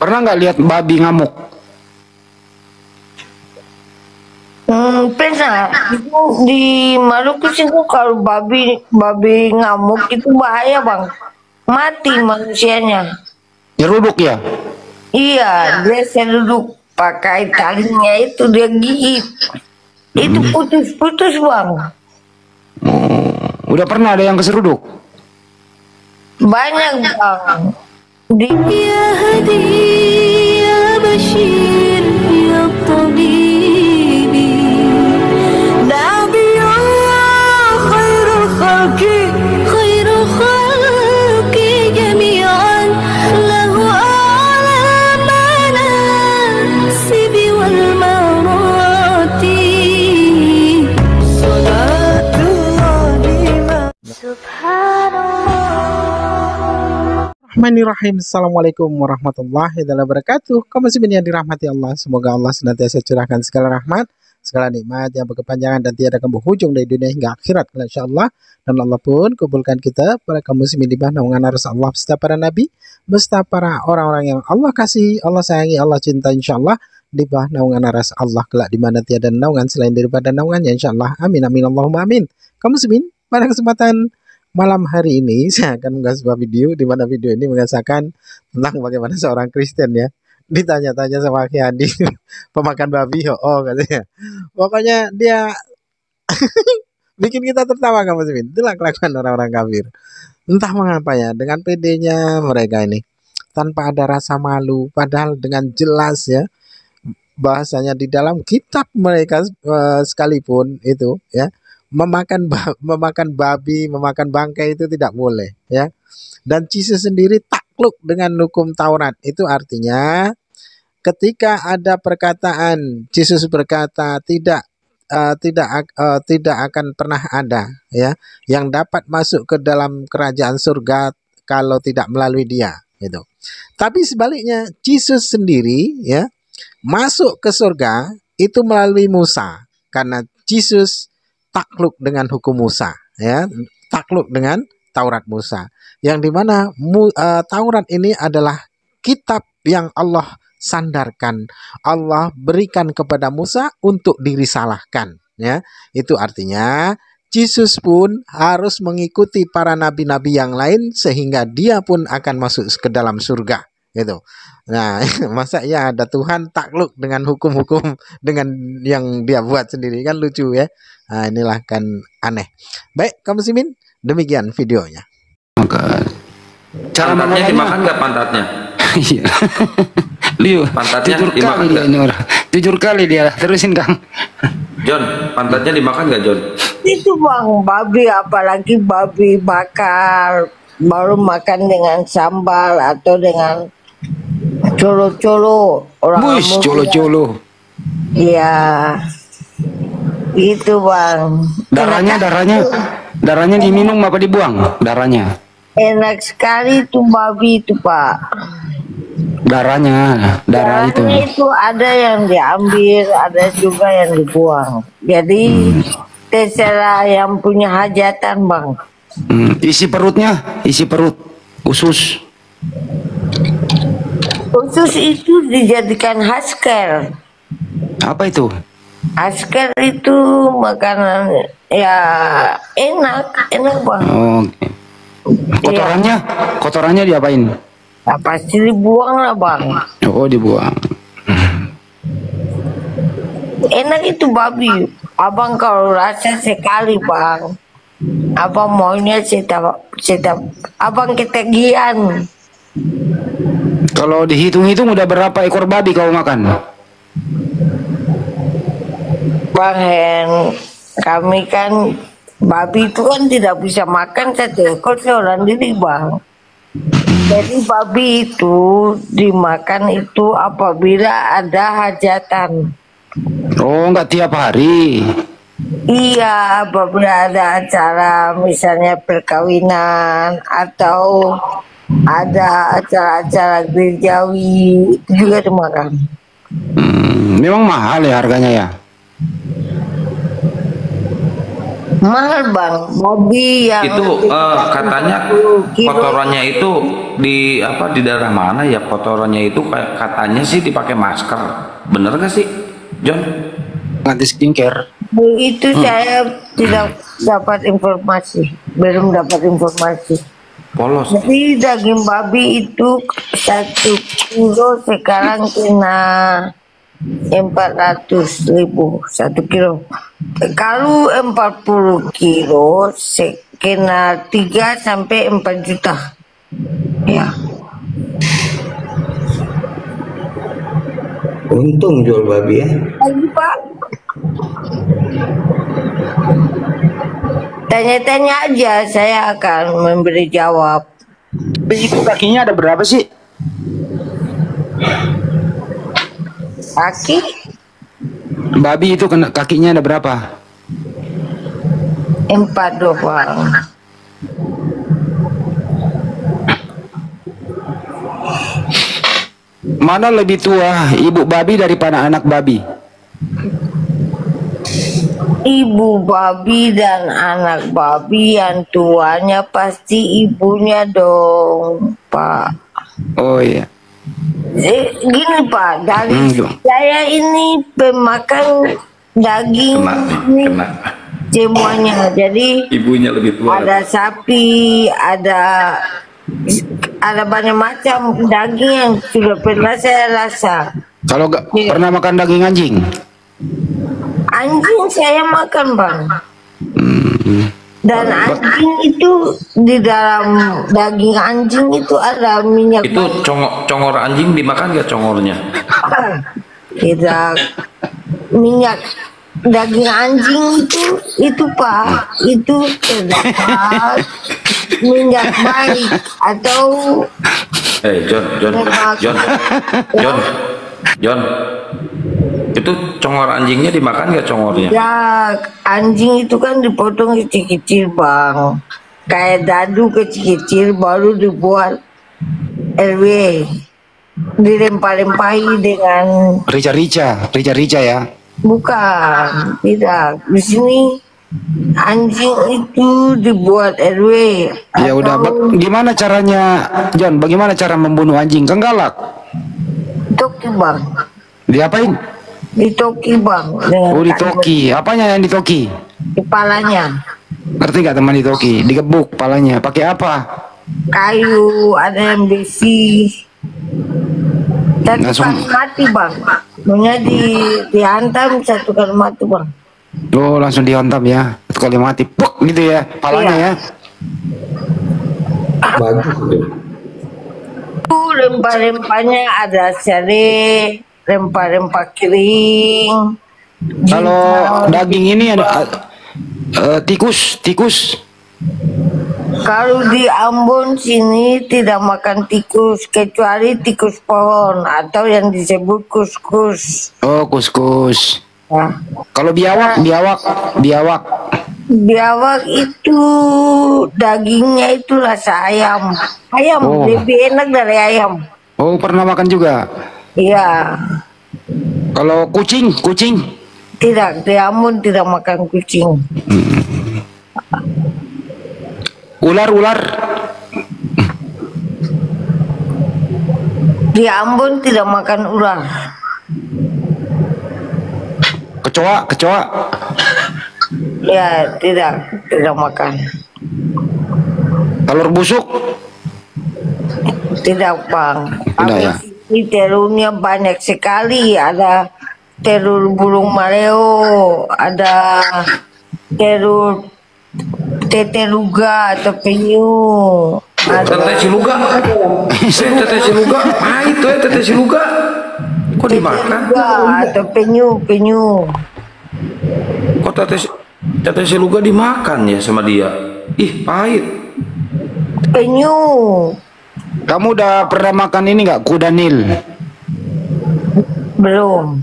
Pernah nggak lihat babi ngamuk? Pernah. Itu di Maluku sih kalau babi ngamuk itu bahaya bang, mati manusianya. Nyeruduk ya? Iya, dia duduk pakai talinya itu dia gigit, itu putus-putus bang. Udah pernah ada yang keseruduk? Banyak bang. يا هدي يا بشير يا طبيبي نبي الله خير الخلق جميعا له أعلى المناسب والمراتب صلاة الله سبحان Bismillahirrahmanirrahim. Assalamualaikum warahmatullahi wabarakatuh. Kaum muslimin yang dirahmati Allah, semoga Allah senantiasa curahkan segala rahmat, segala nikmat yang berkepanjangan dan tiada akan berhujung dari dunia hingga akhirat, insyaallah. Dan Allah pun kumpulkan kita para kaum muslimin di bawah naungan arus Allah beserta para nabi, beserta para orang-orang yang Allah kasih, Allah sayangi, Allah cinta, insyaallah, di bawah naungan arus Allah kelak di mana tiada naungan selain daripada naungannya, insyaallah. Amin amin Allahumma amin. Kaum muslimin, pada kesempatan malam hari ini saya akan mengunggah sebuah video di mana video ini mengisahkan tentang bagaimana seorang Kristen ya ditanya-tanya sama Ki Hadi pemakan babi, oh katanya. Pokoknya dia bikin kita tertawa kamu muslimin. Itulah kelakuan orang-orang kafir. Entah mengapa ya, dengan pedenya mereka ini tanpa ada rasa malu, padahal dengan jelas ya bahasanya di dalam kitab mereka sekalipun itu ya memakan babi, memakan bangkai itu tidak boleh ya. Dan Yesus sendiri takluk dengan hukum Taurat. Itu artinya ketika ada perkataan Yesus berkata tidak akan pernah ada ya yang dapat masuk ke dalam kerajaan surga kalau tidak melalui dia gitu. Tapi sebaliknya Yesus sendiri ya masuk ke surga itu melalui Musa, karena Yesus takluk dengan hukum Musa ya, takluk dengan Taurat Musa, yang dimana Taurat ini adalah kitab yang Allah sandarkan, Allah berikan kepada Musa untuk dirisalahkan ya. Itu artinya Yesus pun harus mengikuti para nabi-nabi yang lain sehingga dia pun akan masuk ke dalam surga gitu. Nah, masa ya ada Tuhan takluk dengan hukum-hukum dengan yang dia buat sendiri, kan lucu ya. Nah, inilah kan aneh. Baik, kaum muslimin, demikian videonya. Cara pantatnya dimakan nggak pantatnya? Iya. Liu, pantatnya jujur kali dia ini orang. Jujur kali dia. Terusin Kang. John, pantatnya dimakan nggak John? Itu bang, babi apalagi babi bakar baru makan dengan sambal atau dengan colo-colo orang. Bus, colo-colo. Iya. Itu bang. Darahnya diminum apa dibuang? Darahnya. Enak sekali itu babi itu pak. Darah itu ada yang diambil, ada juga yang dibuang. Jadi terserah yang punya hajatan bang. Isi perutnya, isi perut, usus. Usus itu dijadikan hasker. Apa itu? Hasker itu makanan ya enak bang. Oh, okay. Kotorannya diapain? Ya, pasti dibuang lah bang. Oh, dibuang. Enak itu babi. Abang kalau rasa sekali bang, abang maunya setiap abang ketagihan. Kalau dihitung-hitung udah berapa ekor babi kau makan? Bang Hen, kami kan babi itu kan tidak bisa makan satu ekor seorang diri bang. Jadi babi itu dimakan itu apabila ada hajatan. Oh, enggak tiap hari. Iya, apabila ada acara misalnya perkawinan atau ada acara-acara gerejawi itu juga dimakan. Memang mahal ya harganya ya? Mahal bang, babi yang Itu katanya 10 kilo. kotorannya itu di apa di daerah mana ya, kotorannya itu katanya sih dipakai masker. Bener gak sih, John? Ganti skincare. Itu saya tidak dapat informasi, belum dapat informasi. Polos. Jadi daging babi itu 1 kilo sekarang kena 400.000 1 kilo. Kalau 40 kilo kena 3 sampai 4 juta. Ya. Untung jual babi ya. Lagi Pak. Tanya-tanya aja, saya akan memberi jawab. Babi itu kakinya ada berapa sih? Kaki Babi itu kakinya ada berapa? 4 doang. Mana lebih tua, ibu babi daripada anak babi? Ibu babi dan anak babi yang tuanya pasti ibunya dong, Pak. Oh iya. Gini Pak, dari Gimana? saya ini pemakan daging ini Kena. semuanya. Jadi Ibunya lebih tua. ada sapi, ada banyak macam daging yang sudah pernah saya rasa. Kalau gak Iya. pernah makan daging anjing? Anjing saya makan bang. Dan anjing itu di dalam daging anjing itu ada minyak. Itu congor anjing dimakan gak congornya? Tidak, minyak daging anjing itu Pak, itu terdapat minyak baik atau John. Itu congor anjingnya dimakan gak congornya? ya anjing itu kan dipotong kecil-kecil bang, kayak dadu kecil-kecil baru dibuat RW, dilempar-lempahi dengan Rica ya. bukan, tidak. Di sini anjing itu dibuat RW. Ya udah, gimana caranya, John? Bagaimana cara membunuh anjing? Kan galak. Toki bang, Diapain? ditoki bang dengan Oh, ditoki. Apanya yang ditoki? kepalanya, Ngerti gak teman ditoki? Digebuk kepalanya. Pakai apa? kayu, ada yang besi. Satu Langsung- kali mati bang, punya dihantam 1 kali mati bang. Oh, langsung dihantam ya. 1 kali mati. Puk gitu ya. Kepalanya Iya. ya. Bagus itu. Itu rempah-rempahnya ada serai, rempah-rempah kering. Kalau jintan. daging ini ada tikus. Kalau di Ambon sini tidak makan tikus kecuali tikus pohon atau yang disebut kuskus. Oh, kuskus. Ya. Kalau biawak. Biawak itu dagingnya itu rasa ayam. Ayam Oh. lebih enak dari ayam. Oh, pernah makan juga. Iya. Kalau kucing. Tidak, di Ambon tidak makan kucing. Ular. Di Ambon tidak makan ular. Kecoa. Ya, tidak makan. Telur busuk. Tidak bang. Tidak, ya? Ini telurnya banyak sekali. Ada telur burung maleo, ada telur teteluga atau penyu. Tete siluga. Tete siluga. Pahit tuh ya tete siluga. Kok dimakan? Teteluga atau penyu. Kok tete siluga dimakan ya sama dia? Ih, pahit. Penyu. Kamu udah pernah makan ini nggak? Kuda Nil. Belum.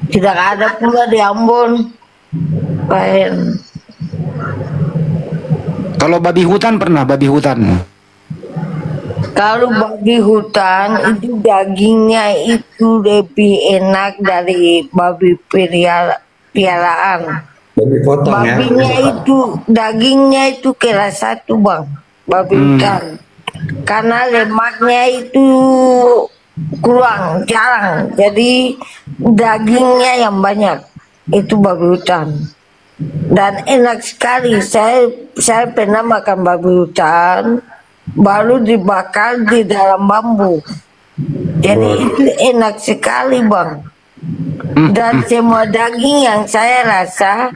Tidak ada pula di Ambon. Lain. Kalau babi hutan pernah? Babi hutan. Kalau babi hutan itu dagingnya itu lebih enak dari babi piaraan. Babi potong ya. Babinya itu dagingnya itu kira satu bang, babi hutan. Karena lemaknya itu kurang, jarang. Jadi dagingnya yang banyak. Itu babi hutan. Dan enak sekali. Saya pernah makan babi hutan, baru dibakar di dalam bambu. Jadi itu enak sekali bang. Dan semua daging yang saya rasa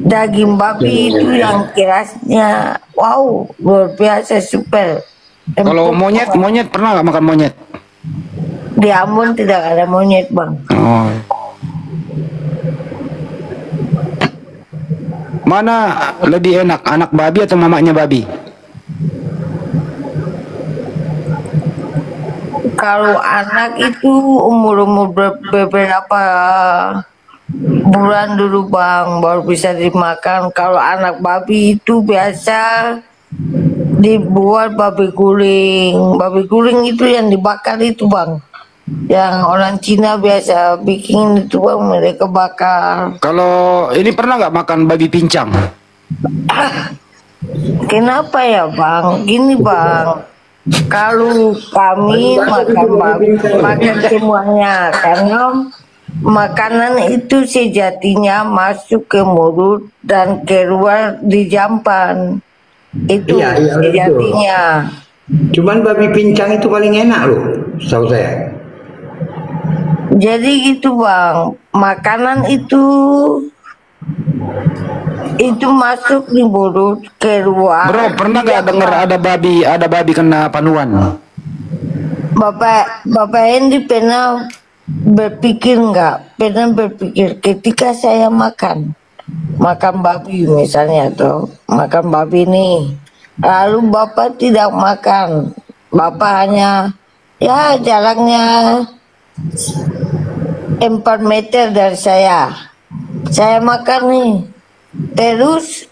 daging babi itu yang kirasnya wow luar biasa super. Kalau monyet pernah nggak makan monyet? Di Ambon tidak ada monyet bang. Oh. Mana lebih enak, anak babi atau mamanya babi? Kalau anak itu umur beberapa bulan dulu bang baru bisa dimakan. Kalau anak babi itu biasa dibuat babi guling. Babi guling itu yang dibakar itu bang. Yang orang Cina biasa bikin itu bang, mereka bakar. Kalau ini pernah nggak makan babi pincang? Kenapa ya bang? Gini bang, kalau kami makan babi, makan semuanya karena makanan itu sejatinya masuk ke mulut dan keluar di jampan. Itu Iya, iya, sejatinya. Cuman babi pincang itu paling enak loh, setahu saya. Jadi gitu bang, makanan itu masuk di mulut keluar. Bro, pernah nggak dengar ada babi kena panuan? Bapak Hendy pernah berpikir nggak? Pernah berpikir ketika saya makan babi misalnya tuh, makan babi nih, lalu bapak tidak makan, bapak hanya ya jaraknya 4 meter dari saya makan nih, terus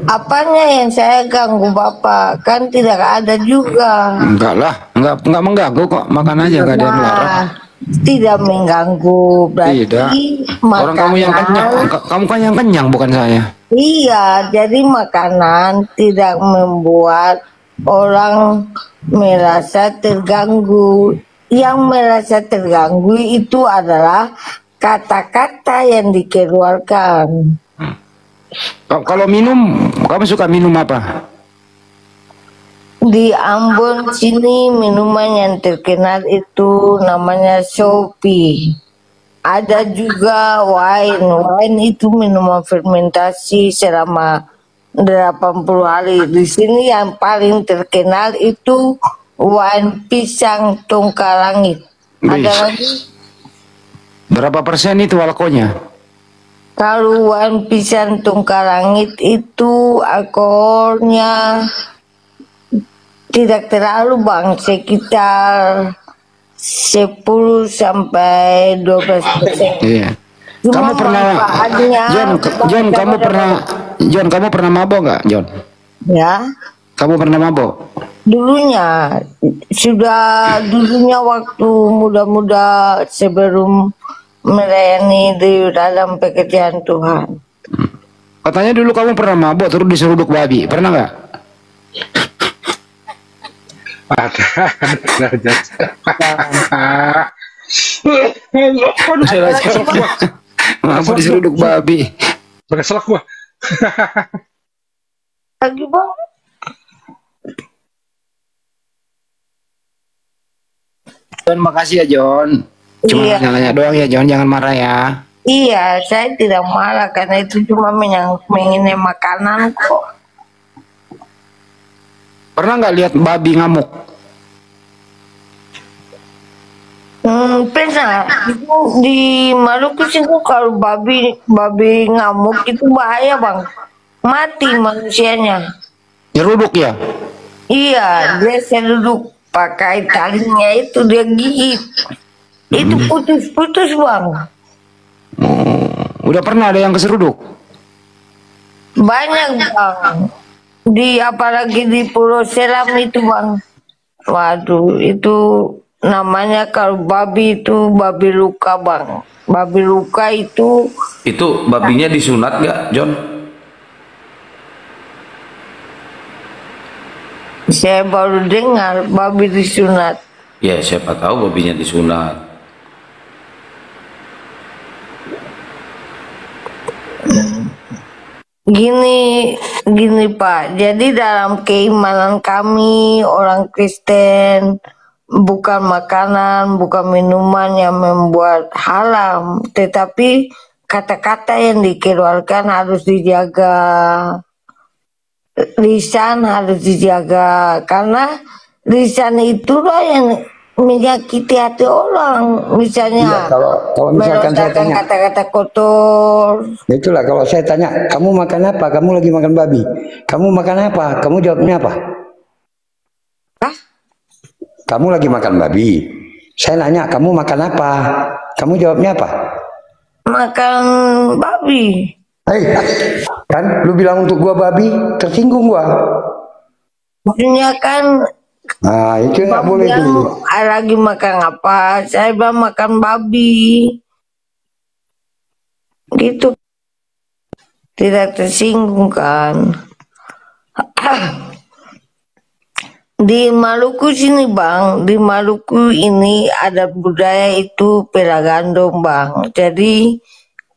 apanya yang saya ganggu bapak? Kan tidak ada juga. Enggak lah, enggak mengganggu kok, makan aja nggak ada yang larang. Nah, tidak mengganggu berarti Tidak. Orang kamu yang kenyang, kamu kan yang kenyang bukan saya. Iya, jadi makanan tidak membuat orang merasa terganggu. Yang merasa terganggu itu adalah kata-kata yang dikeluarkan. Kalau minum, kamu suka minum apa? Di Ambon sini minuman yang terkenal itu namanya Shopee. Ada juga wine. Wine itu minuman fermentasi selama 80 hari. Di sini yang paling terkenal itu wine pisang tungkal langit. Ada Wih. lagi Berapa persen itu alkoholnya? kalau wine pisang tungkal langit itu alkoholnya tidak terlalu bang, sekitar 10 sampai 12%. Iya. Cuma Kamu pernah, manfaatnya John, kamu pernah mabok nggak, John? ya Kamu pernah mabok? dulunya waktu muda-muda sebelum melayani di dalam pekerjaan Tuhan. Katanya dulu kamu pernah mabok terus diseruduk babi, pernah nggak? Mabok diseruduk babi. Pakai selak gua. Lagi bang, John, makasih ya John. Cuma Iya. nanya doang ya John, jangan marah ya. iya saya tidak marah karena itu cuma mengenai makanan kok. Pernah nggak lihat babi ngamuk? Pernah itu di Maluku sih kalau babi ngamuk itu bahaya bang, mati manusianya. Nyeruduk ya? Iya, dia duduk pakai talinya itu dia gigit, itu putus-putus bang. Udah pernah ada yang keseruduk? Banyak bang, apalagi di Pulau Seram itu bang. Waduh, itu namanya kalau babi itu babi luka bang. Babi luka itu babinya disunat nggak, John? saya baru dengar babi disunat. Ya siapa tahu babinya disunat. Gini Pak, jadi dalam keimanan kami orang Kristen bukan makanan, bukan minuman yang membuat haram, tetapi kata-kata yang dikeluarkan harus dijaga, lisan harus dijaga, karena lisan itulah yang menyakiti hati orang. Misalnya Iya, kalau misalkan saya melontarkan tanya, kata-kata kotor. itulah kalau saya tanya, kamu makan apa? Kamu lagi makan babi. Kamu makan apa? Kamu jawabnya apa? Hah? Kamu lagi makan babi. Saya nanya, kamu makan apa? Kamu jawabnya apa? Makan babi. Hei, kan lu bilang untuk gua babi, tersinggung gua. Maksudnya kan Nah, itu nggak boleh bilang tuh. lagi makan apa? Saya bilang makan babi. Gitu. Tidak tersinggung kan? Di Maluku sini bang, di Maluku ini ada budaya itu pera gandum bang. Jadi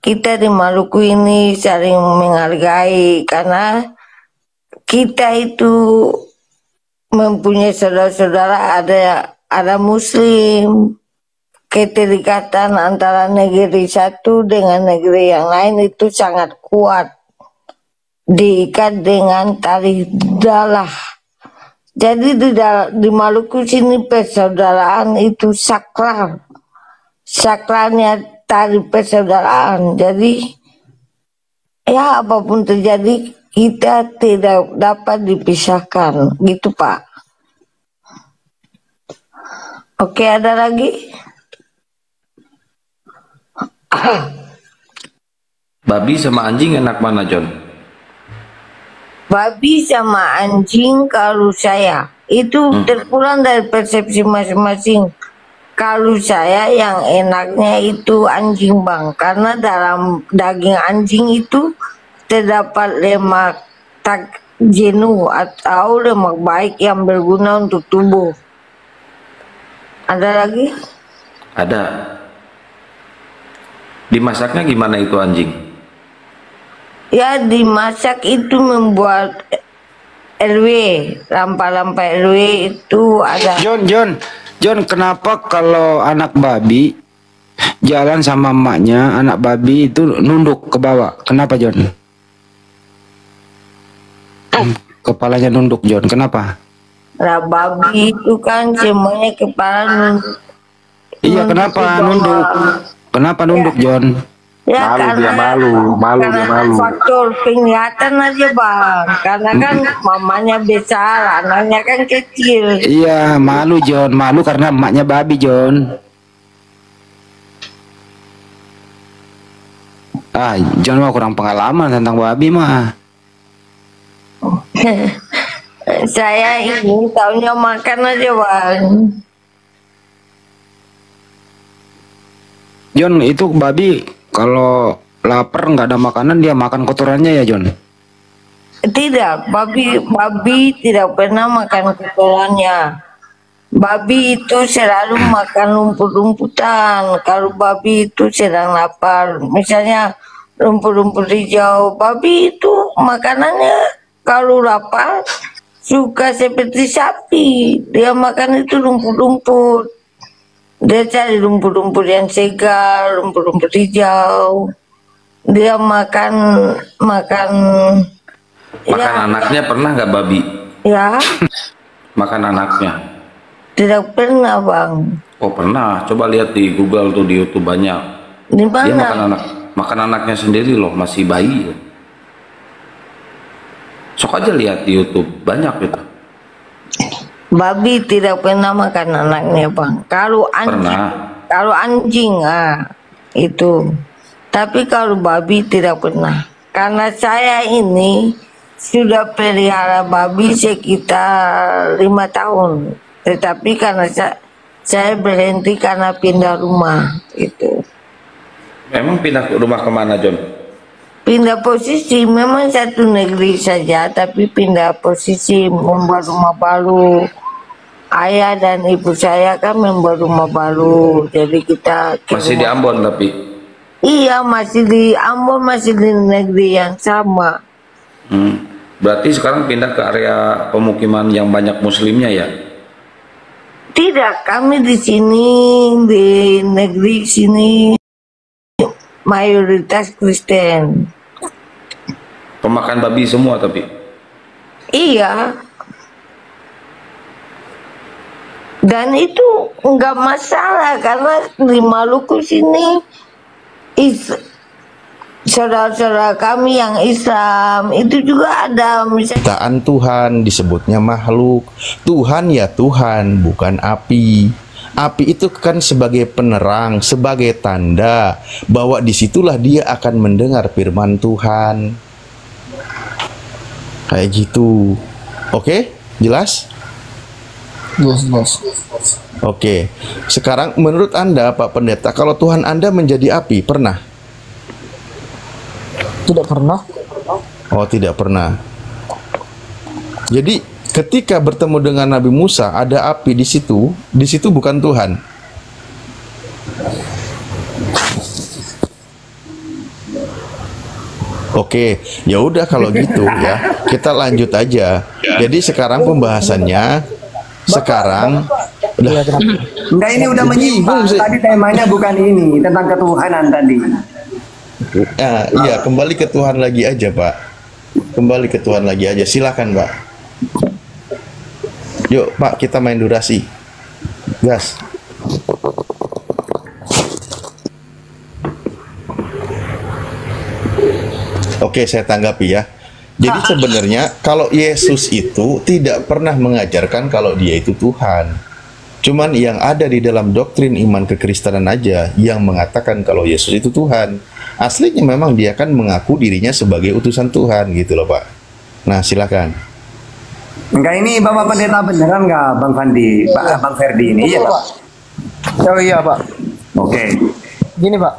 kita di Maluku ini saling menghargai karena kita itu mempunyai saudara-saudara, ada Muslim. Keterikatan antara negeri satu dengan negeri yang lain itu sangat kuat, diikat dengan tali dalah. Jadi di Maluku sini persaudaraan itu sakral, sakralnya tali persaudaraan. Jadi ya apapun terjadi kita tidak dapat dipisahkan, gitu Pak. Oke, ada lagi? Babi sama anjing enak mana, John? Babi sama anjing kalau saya itu terpulang dari persepsi masing-masing. Kalau saya yang enaknya itu anjing bang, karena dalam daging anjing itu terdapat lemak tak jenuh atau lemak baik yang berguna untuk tubuh. Ada lagi? Ada. Dimasaknya gimana itu anjing? Ya dimasak itu membuat RW, lampa-lampa RW itu ada. John, kenapa kalau anak babi jalan sama emaknya, anak babi itu nunduk ke bawah? Kenapa, John? Kepalanya nunduk, John. Kenapa? Nah, babi itu kan semuanya kepala nunduk. Iya, kenapa nunduk? Kenapa nunduk, John? Ya, Malu dia, malu karena dia, malu. faktor penglihatan aja bang, karena kan mamanya besar, anaknya kan kecil. Iya, malu, John. Malu karena emaknya babi, John. Ah, John mah kurang pengalaman tentang babi mah. Saya ini taunya makan aja bang. John, itu babi kalau lapar nggak ada makanan dia makan kotorannya ya, John? Tidak, babi tidak pernah makan kotorannya. Babi itu selalu makan rumput-rumputan. Kalau babi itu sedang lapar, misalnya rumput-rumput hijau, babi itu makanannya kalau lapar suka seperti sapi. Dia makan itu rumput-rumput. Dia cari rumput-rumput yang segar, rumput-rumput hijau. Dia makan ya, anaknya pernah nggak babi? ya Makan anaknya? tidak pernah bang. Oh pernah. Coba lihat di Google tuh, di YouTube banyak. Di Dia mana? makan anaknya sendiri loh, masih bayi. Sok aja lihat di YouTube, banyak itu. Babi tidak pernah makan anaknya bang. Kalau anjing, itu. Tapi kalau babi tidak pernah. Karena saya ini sudah pelihara babi sekitar 5 tahun. Tetapi karena Saya berhenti karena pindah rumah itu. Memang pindah ke rumah kemana, John? Pindah posisi, memang satu negeri saja, tapi pindah posisi, membuat rumah baru. Ayah dan ibu saya kan membuat rumah baru, jadi kita Masih di Ambon tapi. Iya, masih di Ambon, masih di negeri yang sama. Berarti sekarang pindah ke area pemukiman yang banyak muslimnya ya? Tidak, kami di sini, di negeri sini mayoritas Kristen. Pemakan babi semua tapi. Iya. Dan itu nggak masalah karena di Maluku sini saudara-saudara kami yang Islam itu juga ada misalnya. Ciptaan Tuhan disebutnya makhluk. Tuhan ya Tuhan, bukan api. Api itu kan sebagai penerang, sebagai tanda bahwa disitulah dia akan mendengar firman Tuhan. Kayak gitu. Oke, jelas? Jelas. Oke. Sekarang menurut Anda, Pak Pendeta, kalau Tuhan Anda menjadi api, pernah? Tidak pernah. Oh, tidak pernah. Jadi ketika bertemu dengan Nabi Musa ada api di situ bukan Tuhan. Oke, ya udah kalau gitu ya, kita lanjut aja. Jadi sekarang pembahasannya Enggak, ini udah menyimpang. Tadi temanya bukan ini, tentang ketuhanan tadi. Iya, kembali ke Tuhan lagi aja, Pak. Kembali ke Tuhan lagi aja. Silakan, Pak. Yuk, Pak, kita main durasi. Gas. Oke, saya tanggapi ya. Jadi sebenarnya kalau Yesus itu tidak pernah mengajarkan kalau dia itu Tuhan. Cuman yang ada di dalam doktrin iman kekristenan aja yang mengatakan kalau Yesus itu Tuhan. Aslinya memang dia kan mengaku dirinya sebagai utusan Tuhan gitu loh, Pak. Nah, silakan. Enggak, ini Bapak Pendeta beneran nggak Bang Fandi, Bang Ferdi ini? Iya, Pak. Oh iya, Pak. Oke. Gini, Pak.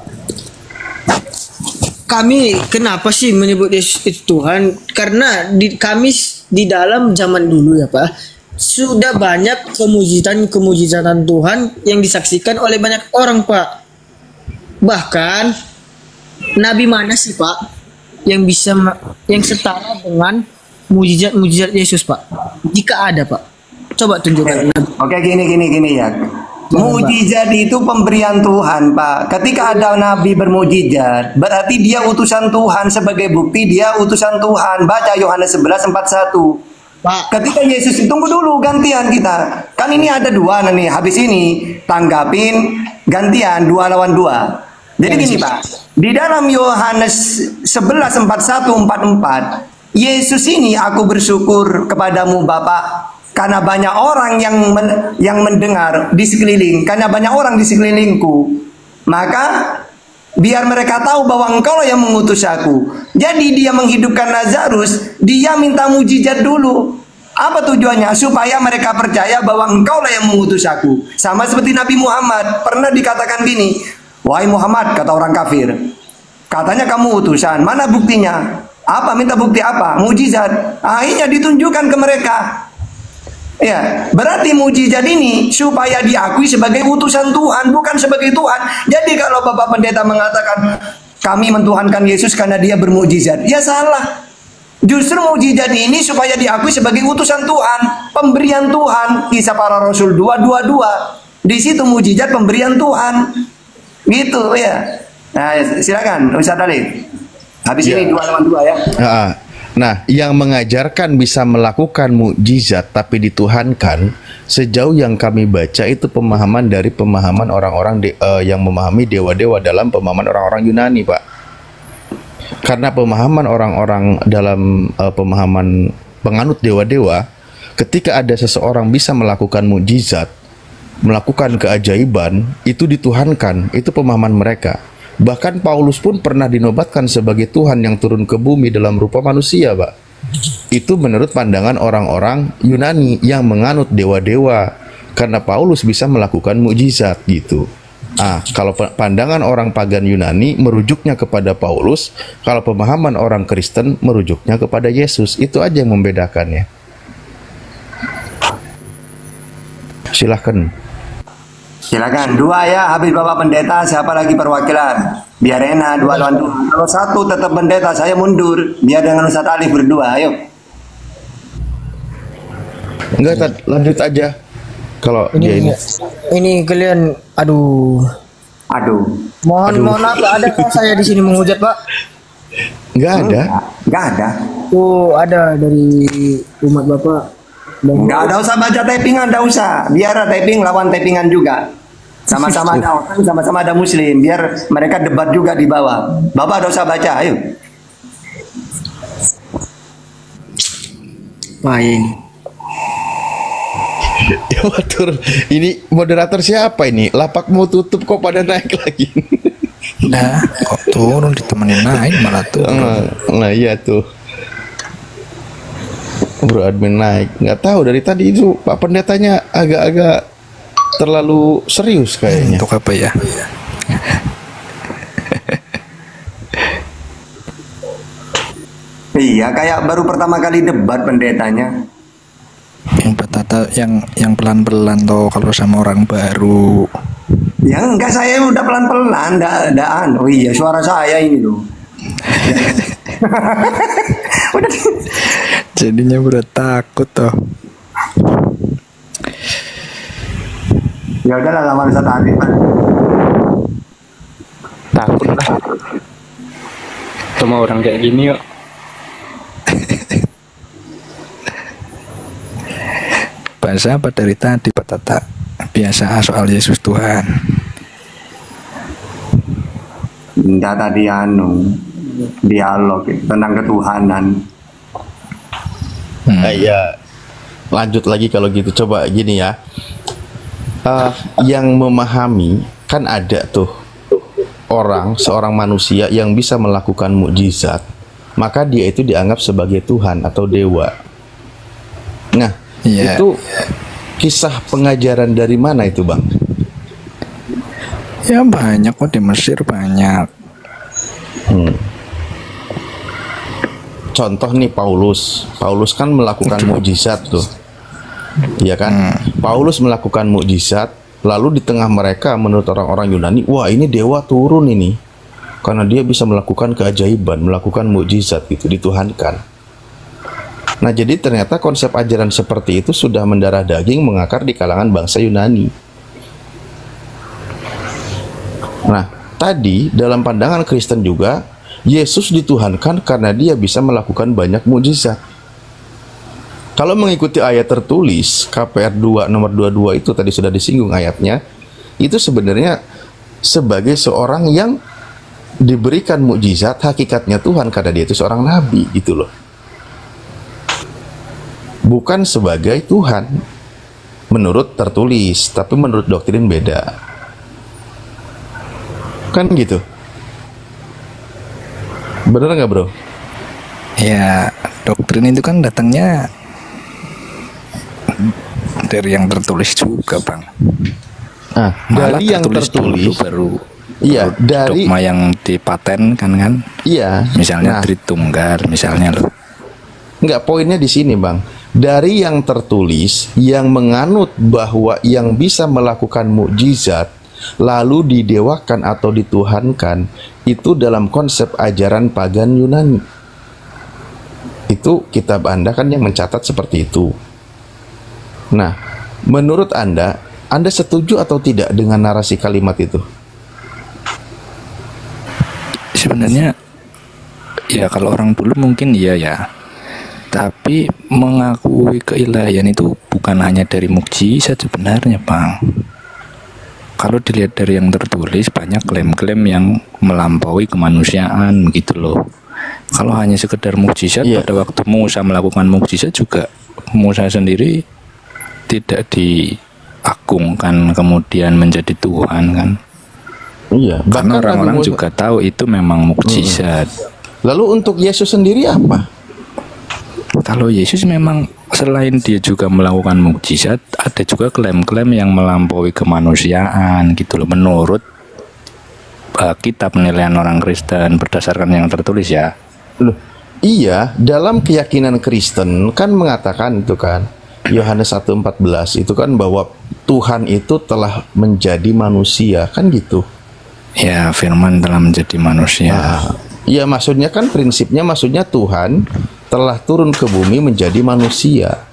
Kami kenapa sih menyebut Yesus itu Tuhan? Karena kami di dalam zaman dulu ya, Pak, sudah banyak kemujizatan Tuhan yang disaksikan oleh banyak orang, Pak. Bahkan Nabi mana sih, Pak, yang bisa yang setara dengan mujizat Yesus, Pak? Jika ada, Pak, coba tunjukkan. Oke, gini ya. Mujizat itu pemberian Tuhan, Pak. Ketika ada nabi bermujizat, berarti dia utusan Tuhan. Sebagai bukti dia utusan Tuhan. Baca Yohanes 11:41. Pak, ketika Yesus, tunggu dulu, gantian kita. Kan ini ada dua nih. Habis ini tanggapin gantian 2 lawan 2. Jadi gini, Pak. Di dalam Yohanes 11:41-44, Yesus ini, aku bersyukur kepadamu Bapa, karena banyak orang yang mendengar di sekeliling, karena banyak orang di sekelilingku, maka biar mereka tahu bahwa engkau yang mengutus aku. Jadi dia menghidupkan Lazarus, dia minta mujizat dulu. Apa tujuannya? Supaya mereka percaya bahwa engkau yang mengutus aku. Sama seperti Nabi Muhammad, pernah dikatakan gini, wahai Muhammad, kata orang kafir, katanya kamu utusan, mana buktinya? Apa? Minta bukti apa? Mujizat. Akhirnya ditunjukkan ke mereka. Ya, berarti mujizat ini supaya diakui sebagai utusan Tuhan, bukan sebagai Tuhan. Jadi kalau Bapak Pendeta mengatakan kami mentuhankan Yesus karena dia bermujizat, ya salah. Justru mujizat ini supaya diakui sebagai utusan Tuhan, pemberian Tuhan. Kisah Para Rasul 2:22. Di situ mujizat pemberian Tuhan. Gitu ya. Nah, silakan Ustaz Alif. Habis ini 2 lawan 2 ya. Nah, yang mengajarkan bisa melakukan mukjizat tapi dituhankan, sejauh yang kami baca itu pemahaman dari pemahaman orang-orang yang memahami dewa-dewa dalam pemahaman orang-orang Yunani, Pak. Karena pemahaman orang-orang dalam pemahaman penganut dewa-dewa, ketika ada seseorang bisa melakukan mukjizat, melakukan keajaiban, itu dituhankan, itu pemahaman mereka. Bahkan Paulus pun pernah dinobatkan sebagai Tuhan yang turun ke bumi dalam rupa manusia, Pak. Itu menurut pandangan orang-orang Yunani yang menganut dewa-dewa. karena Paulus bisa melakukan mukjizat gitu. Kalau pandangan orang pagan Yunani merujuknya kepada Paulus, kalau pemahaman orang Kristen merujuknya kepada Yesus. Itu aja yang membedakannya. Silakan. Silakan. 2 ya, habis Bapak Pendeta, siapa lagi perwakilan? Biar enak, 2 lawan 2. Kalau 1 tetap pendeta, saya mundur. Biar dengan Ustaz Alif berdua, ayo. Enggak, lanjut aja. Kalau dia ini kalian, aduh. Mohon maaf, adakah saya di sini menghujat, Pak? Enggak ada. Enggak ada. Oh, ada dari umat Bapak. Enggak ada, usah baca typingan, enggak usah. Biar typing lawan typingan juga. Sama-sama ada orang, sama-sama ada muslim. Biar mereka debat juga di bawah. Bapak enggak usah baca, ayo. Baik. Ya watur, ini moderator siapa ini? Lapak mau tutup kok pada naik lagi. Nah, kok turun ditemenin naik malah turun. Nah iya tuh. Bro admin naik. Nggak tahu dari tadi itu Pak Pendetanya agak-agak terlalu serius kayaknya. Untuk apa ya? Iya, kayak baru pertama kali debat pendetanya. Yang petata yang pelan-pelan toh kalau sama orang baru. Ya enggak, saya udah pelan-pelan, ndaan. Oh iya, suara saya ini loh. Udah. Jadinya udah takut toh. Ya udahlah, lawan Ustaz Alif. Takut lah. Sama orang kayak gini kok. Bahasa apa dari tadi Pak Tata? Biasa soal Yesus Tuhan. Enggak, tadi dialog tentang ketuhanan. Ya, lanjut lagi kalau gitu. Coba gini ya. Yang memahami kan ada tuh seorang manusia yang bisa melakukan mukjizat, maka dia itu dianggap sebagai Tuhan atau dewa. Nah, itu kisah pengajaran dari mana itu, Bang? Ya banyak kok, di Mesir banyak. Contoh nih Paulus kan melakukan mukjizat tuh, ya kan? Paulus melakukan mukjizat, lalu di tengah mereka menurut orang-orang Yunani, wah ini dewa turun ini, karena dia bisa melakukan keajaiban, melakukan mukjizat gitu, dituhankan. Nah, jadi ternyata konsep ajaran seperti itu sudah mendarah daging, mengakar di kalangan bangsa Yunani. Nah, tadi dalam pandangan Kristen juga, Yesus dituhankan karena dia bisa melakukan banyak mukjizat. Kalau mengikuti ayat tertulis, KPR 2 nomor 22 itu tadi sudah disinggung ayatnya, itu sebenarnya sebagai seorang yang diberikan mukjizat, hakikatnya Tuhan karena dia itu seorang nabi gitu loh. Bukan sebagai Tuhan menurut tertulis, tapi menurut doktrin beda. Kan gitu. Bener nggak, bro? Ya, doktrin itu kan datangnya dari yang tertulis juga, Bang. Dari yang tertulis baru iya, dari dogma yang dipatenkan kan? Iya. Misalnya Tritunggal, misalnya loh. Enggak, poinnya di sini, Bang. Dari yang tertulis yang menganut bahwa yang bisa melakukan mukjizat lalu didewakan atau dituhankan, itu dalam konsep ajaran pagan Yunani. Itu kitab Anda kan yang mencatat seperti itu. Nah, menurut Anda setuju atau tidak dengan narasi kalimat itu? Sebenarnya ya kalau orang dulu mungkin iya ya. Tapi mengakui keilahian itu bukan hanya dari mukjizat sebenarnya, Bang. Kalau dilihat dari yang tertulis, banyak klaim-klaim yang melampaui kemanusiaan gitu loh. Kalau hanya sekedar mukjizat, pada waktu Musa melakukan mukjizat juga, Musa sendiri tidak diagungkan kemudian menjadi Tuhan kan. Iya, karena orang-orang juga tahu itu memang mukjizat. Lalu untuk Yesus sendiri apa? Kalau Yesus memang selain dia juga melakukan mukjizat, ada juga klaim-klaim yang melampaui kemanusiaan gitu loh, menurut kitab penilaian orang Kristen berdasarkan yang tertulis ya. Loh, iya, dalam keyakinan Kristen kan mengatakan itu kan, Yohanes 1:14 itu kan bahwa Tuhan itu telah menjadi manusia, kan gitu. Ya, firman telah menjadi manusia. Ya, maksudnya kan prinsipnya maksudnya Tuhan telah turun ke bumi menjadi manusia.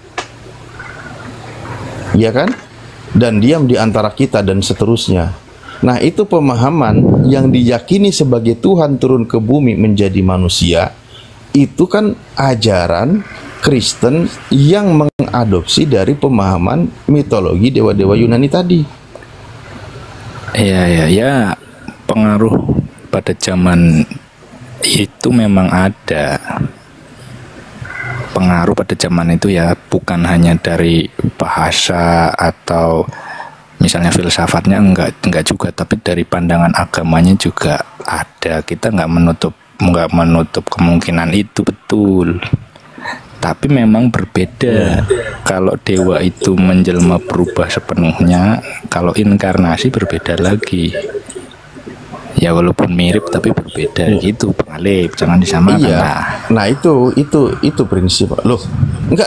Ya kan? Dan diam di antara kita dan seterusnya. Nah, itu pemahaman yang diyakini sebagai Tuhan turun ke bumi menjadi manusia. Itu kan ajaran Kristen yang mengadopsi dari pemahaman mitologi dewa-dewa Yunani tadi. Ya, pengaruh pada zaman itu memang ada. Pengaruh pada zaman itu ya bukan hanya dari bahasa atau misalnya filsafatnya, enggak juga, tapi dari pandangan agamanya juga ada. Kita nggak menutup kemungkinan itu, betul. Tapi memang berbeda. Kalau dewa itu menjelma berubah sepenuhnya, kalau inkarnasi berbeda lagi. Ya walaupun mirip tapi berbeda gitu, Pengalip, jangan disamakan. Iya. Lah. Nah, itu prinsip. Loh,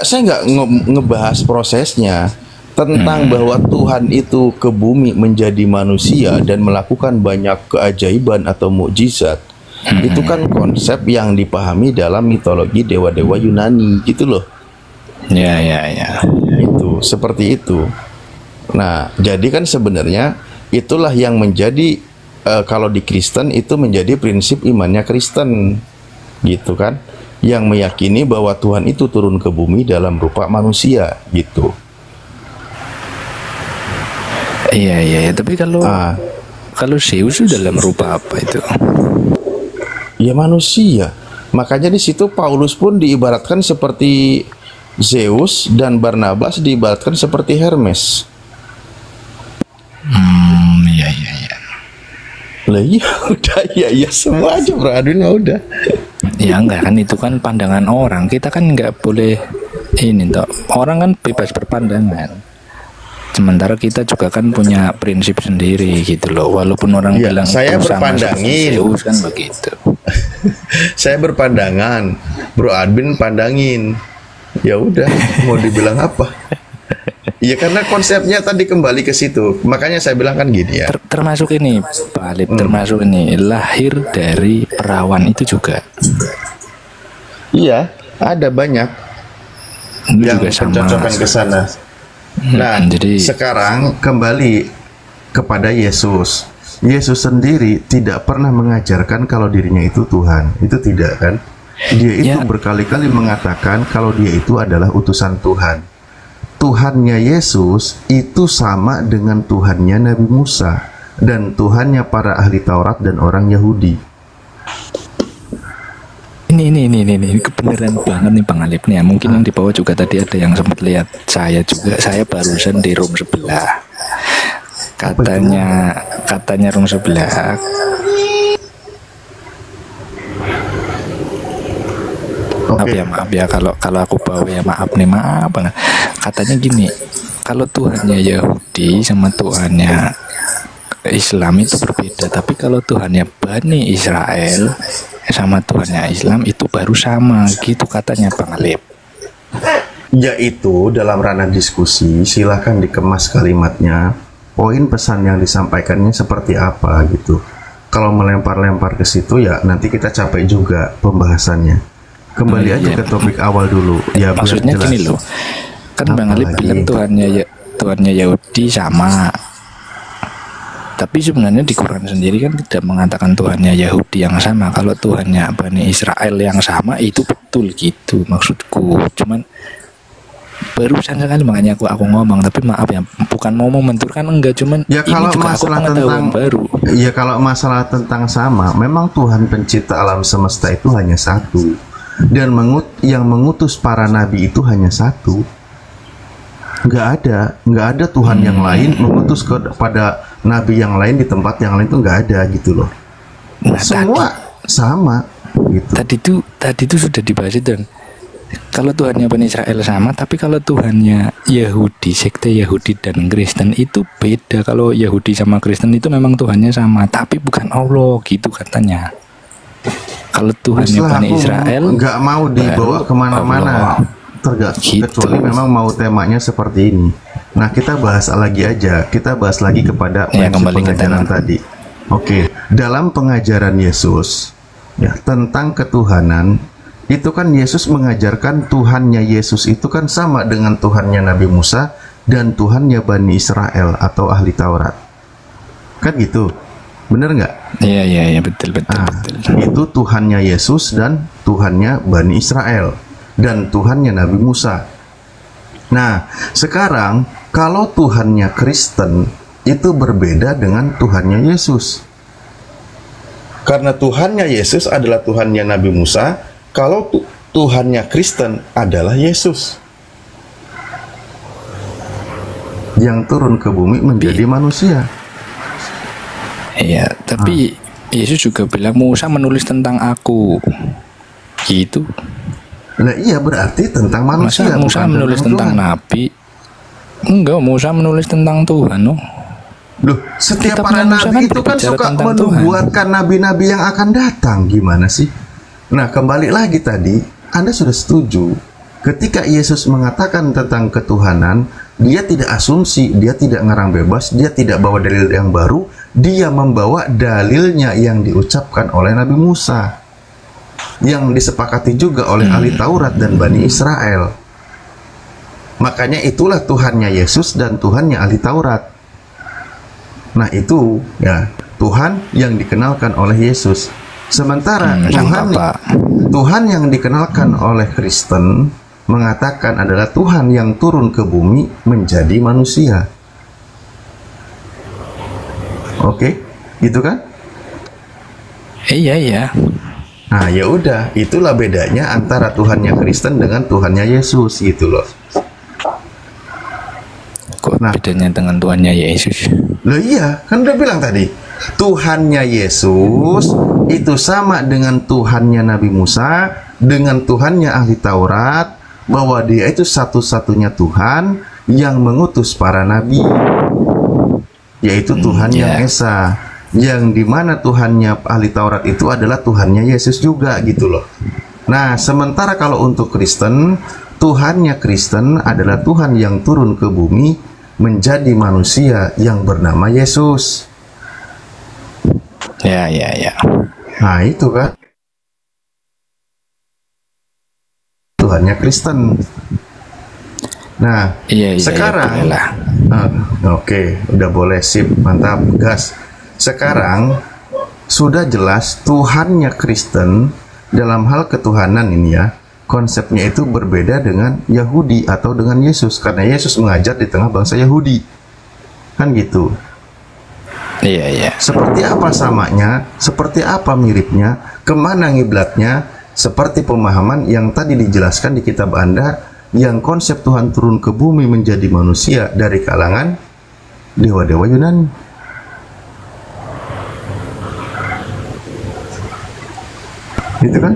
saya nggak ngebahas prosesnya tentang bahwa Tuhan itu ke bumi menjadi manusia dan melakukan banyak keajaiban atau mukjizat. Itu kan konsep yang dipahami dalam mitologi dewa-dewa Yunani gitu loh. Ya. Itu seperti itu. Nah, jadi kan sebenarnya itulah yang menjadi kalau di Kristen itu menjadi prinsip imannya Kristen, gitu kan, yang meyakini bahwa Tuhan itu turun ke bumi dalam rupa manusia, gitu. Iya. Tapi kalau Zeus dalam rupa apa itu? Ya manusia. Makanya di situ Paulus pun diibaratkan seperti Zeus dan Barnabas diibaratkan seperti Hermes. Iya. Lah iya udah, ya semua aja Bro Adwin, udah. Ya enggak kan, itu kan pandangan orang. Kita kan nggak boleh ini toh. Orang kan bebas berpandangan. Sementara kita juga kan punya prinsip sendiri gitu loh. Walaupun orang ya, bilang saya berpandangin Zeus kan begitu. Saya berpandangan, Bro Adwin pandangin. Ya udah, mau dibilang apa? Ya karena konsepnya tadi kembali ke situ. Makanya saya bilang kan gini ya. Termasuk ini, Pak Alip, termasuk ini lahir dari perawan itu juga. Iya, ada banyak Itu yang juga sama. pencocokan ke sana. Nah, jadi sekarang kembali kepada Yesus. Yesus sendiri tidak pernah mengajarkan kalau dirinya itu Tuhan. Itu tidak kan? Dia itu berkali-kali mengatakan kalau dia itu adalah utusan Tuhan. Tuhannya Yesus itu sama dengan Tuhannya Nabi Musa dan Tuhannya para ahli Taurat dan orang Yahudi. Ini kebenaran banget nih Bang Alip nih. Mungkin yang di bawah juga tadi ada yang sempat lihat saya juga. Saya barusan di room sebelah. Katanya room sebelah. Maaf ya kalau aku bawa ya maaf banget. Katanya gini, kalau Tuhannya Yahudi sama Tuhannya Islam itu berbeda, tapi kalau Tuhannya Bani Israel sama Tuhannya Islam itu baru sama gitu katanya Bang Alip. Yaitu dalam ranah diskusi silahkan dikemas kalimatnya, poin pesan yang disampaikannya seperti apa gitu. Kalau melempar-lempar ke situ ya nanti kita capek juga pembahasannya. Kembali aja ke topik awal dulu. Ya maksudnya gini loh, kan Bang Alip bilang Tuhannya Yahudi sama, tapi sebenarnya di Quran sendiri kan tidak mengatakan Tuhannya Yahudi yang sama. Kalau Tuhannya Bani Israel yang sama itu betul gitu maksudku. Cuman barusan sekali makanya aku ngomong, tapi maaf ya, bukan mau membenturkan, enggak, cuman ya kalau ini juga masalah aku tentang baru. Ya kalau masalah tentang sama, memang Tuhan pencipta alam semesta itu hanya satu. Dan yang mengutus para nabi itu hanya satu. Nggak ada Tuhan yang lain mengutus kepada nabi yang lain di tempat yang lain, itu nggak ada gitu loh. Semua sama gitu. Tadi itu sudah dibahas dan kalau Tuhannya Bani Israel sama, tapi kalau Tuhannya Yahudi, sekte Yahudi dan Kristen itu beda. Kalau Yahudi sama Kristen itu memang Tuhannya sama, tapi bukan Allah gitu katanya. Kalau Tuhannya Setelah Bani aku Israel nggak mau dibawa baru kemana-mana, Allah. Gitu. kecuali memang mau temanya seperti ini. Nah, kita bahas lagi aja. Kita bahas lagi kepada Ya, prinsip kembali ke pengajaran tema. tadi. Oke, dalam pengajaran Yesus ya tentang ketuhanan, itu kan Yesus mengajarkan Tuhannya Yesus itu kan sama dengan Tuhannya Nabi Musa dan Tuhannya Bani Israel atau ahli Taurat. Kan gitu. Bener nggak? Iya betul. Itu Tuhannya Yesus dan Tuhannya Bani Israel dan Tuhannya Nabi Musa. Nah, sekarang kalau Tuhannya Kristen itu berbeda dengan Tuhannya Yesus. Karena Tuhannya Yesus adalah Tuhannya Nabi Musa, kalau Tuhannya Kristen adalah Yesus yang turun ke bumi menjadi manusia. Iya, tapi Yesus juga bilang Musa menulis tentang aku. Gitu. Nah, iya berarti tentang manusia. Masa Musa bukan menulis tentang Tuhan. nabi? Enggak, Musa menulis tentang Tuhan, oh. Loh, setiap Kitabnya para Musa nabi kan itu kan berbicara suka tentang menubuatkan nabi-nabi yang akan datang. Gimana sih? Nah, kembali lagi tadi, Anda sudah setuju. Ketika Yesus mengatakan tentang ketuhanan, dia tidak asumsi, dia tidak ngarang bebas, dia tidak bawa dalil yang baru, dia membawa dalilnya yang diucapkan oleh Nabi Musa, yang disepakati juga oleh ahli Taurat dan Bani Israel. Makanya itulah Tuhannya Yesus dan Tuhannya ahli Taurat. Nah, itu ya Tuhan yang dikenalkan oleh Yesus. Sementara Tuhan yang dikenalkan oleh Kristen mengatakan adalah Tuhan yang turun ke bumi menjadi manusia. Oke, gitu kan? Iya. Nah, ya udah, itulah bedanya antara Tuhannya Kristen dengan Tuhannya Yesus gitu loh. Kok bedanya dengan Tuhannya Yesus? Loh iya, kan udah bilang tadi, Tuhannya Yesus itu sama dengan Tuhannya Nabi Musa, dengan Tuhannya ahli Taurat, bahwa dia itu satu-satunya Tuhan yang mengutus para nabi, yaitu Tuhan yang Esa, yang dimana Tuhannya ahli Taurat itu adalah Tuhannya Yesus juga gitu loh. Nah, sementara kalau untuk Kristen, Tuhannya Kristen adalah Tuhan yang turun ke bumi menjadi manusia yang bernama Yesus. Ya. Nah, itu kan Tuhannya Kristen. Nah, Iya, sekarang bolehlah. oke, udah boleh, sip, mantap, gas. Sekarang sudah jelas Tuhannya Kristen dalam hal ketuhanan ini ya, konsepnya itu berbeda dengan Yahudi atau dengan Yesus, karena Yesus mengajar di tengah bangsa Yahudi, kan gitu. Iya. Seperti apa samanya, seperti apa miripnya, kemana ngiblatnya, seperti pemahaman yang tadi dijelaskan di kitab Anda, yang konsep Tuhan turun ke bumi menjadi manusia dari kalangan dewa-dewa Yunani. Gitu kan?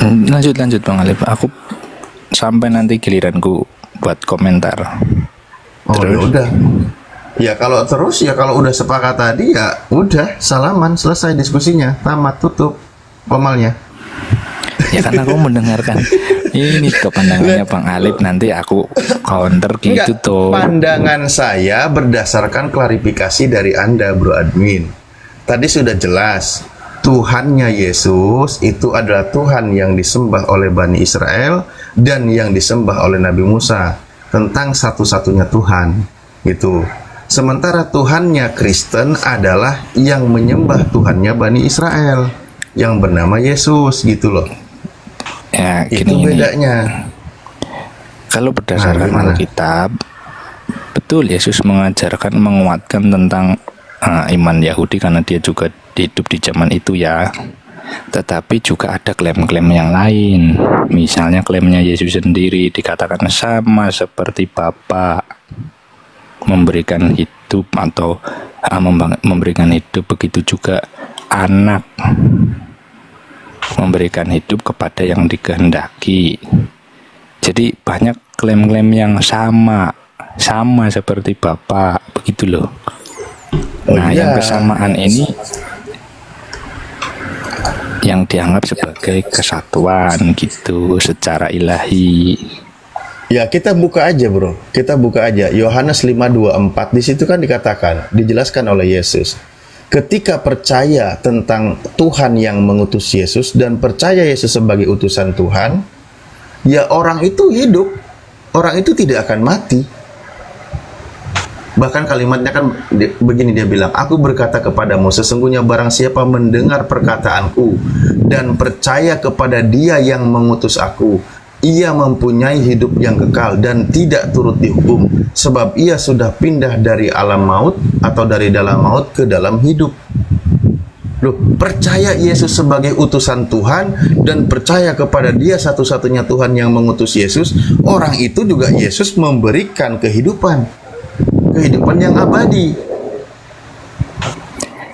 Lanjut Bang Alif. Aku sampai nanti giliranku buat komentar. Oh, ya udah. Ya kalau terus, ya kalau udah sepakat tadi, ya udah, salaman, selesai diskusinya, tamat, tutup komalnya. Ya kan aku mendengarkan ini kepandangannya Bang Alif, nanti aku counter gitu. Enggak, tuh. pandangan saya berdasarkan klarifikasi dari Anda, Bro Admin. Tadi sudah jelas, Tuhannya Yesus itu adalah Tuhan yang disembah oleh Bani Israel dan yang disembah oleh Nabi Musa, tentang satu-satunya Tuhan, gitu. Sementara Tuhannya Kristen adalah yang menyembah Tuhannya Bani Israel, yang bernama Yesus, gitu loh. Ya, Itu gini. bedanya. Kalau berdasarkan gimana? Alkitab, betul Yesus mengajarkan, menguatkan tentang iman Yahudi karena dia juga hidup di zaman itu ya. Tetapi juga ada klaim-klaim yang lain. Misalnya klaimnya Yesus sendiri dikatakan sama seperti Bapa, memberikan hidup atau memberikan hidup, begitu juga anak. memberikan hidup kepada yang dikehendaki. Jadi banyak klaim-klaim yang sama seperti Bapa, begitu loh. Nah, yang kesamaan ini yang dianggap sebagai kesatuan gitu secara ilahi. Ya, kita buka aja, Bro. Kita buka aja Yohanes 5:24. Di situ kan dikatakan, dijelaskan oleh Yesus. Ketika percaya tentang Tuhan yang mengutus Yesus dan percaya Yesus sebagai utusan Tuhan, ya orang itu hidup. Orang itu tidak akan mati. Bahkan kalimatnya kan begini, dia bilang, aku berkata kepadamu, sesungguhnya barang siapa mendengar perkataanku dan percaya kepada Dia yang mengutus aku, ia mempunyai hidup yang kekal dan tidak turut dihukum, sebab ia sudah pindah dari alam maut atau dari dalam maut ke dalam hidup. Loh, percaya Yesus sebagai utusan Tuhan dan percaya kepada Dia satu-satunya Tuhan yang mengutus Yesus, orang itu juga Yesus memberikan kehidupan yang abadi.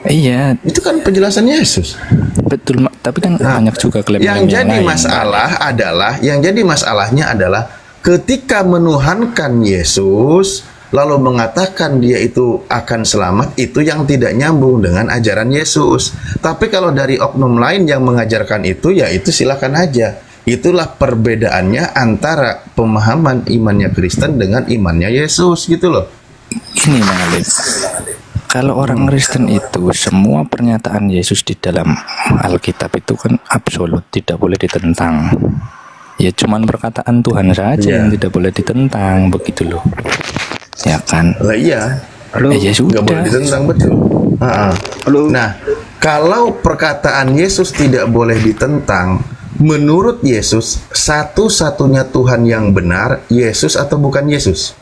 Iya, itu kan penjelasan Yesus. Betul, tapi kan banyak juga klaim yang jadi masalah adalah, yang jadi masalahnya adalah ketika menuhankan Yesus lalu mengatakan Dia itu akan selamat, itu yang tidak nyambung dengan ajaran Yesus. Tapi kalau dari oknum lain yang mengajarkan itu, ya itu silakan aja. Itulah perbedaannya antara pemahaman imannya Kristen dengan imannya Yesus, gitu loh. Ini Bang Alif, kalau orang Kristen itu semua pernyataan Yesus di dalam Alkitab itu kan absolut, tidak boleh ditentang. Ya cuman perkataan Tuhan saja yang tidak boleh ditentang, begitu loh. Ya kan? Lah iya. Ya sudah. Nggak boleh ditentang, betul. Nah, kalau perkataan Yesus tidak boleh ditentang, menurut Yesus satu-satunya Tuhan yang benar Yesus atau bukan Yesus?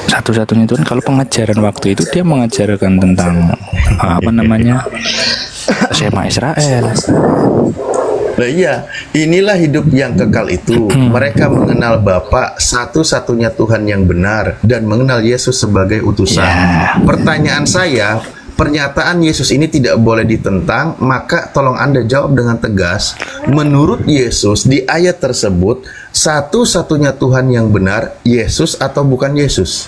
Satu-satunya Tuhan, kalau pengajaran waktu itu dia mengajarkan tentang apa namanya, Shema Israel. Nah iya, inilah hidup yang kekal itu. Mereka mengenal Bapa satu-satunya Tuhan yang benar dan mengenal Yesus sebagai utusan. Pertanyaan saya, pernyataan Yesus ini tidak boleh ditentang, maka tolong Anda jawab dengan tegas. Menurut Yesus di ayat tersebut, satu-satunya Tuhan yang benar Yesus atau bukan Yesus?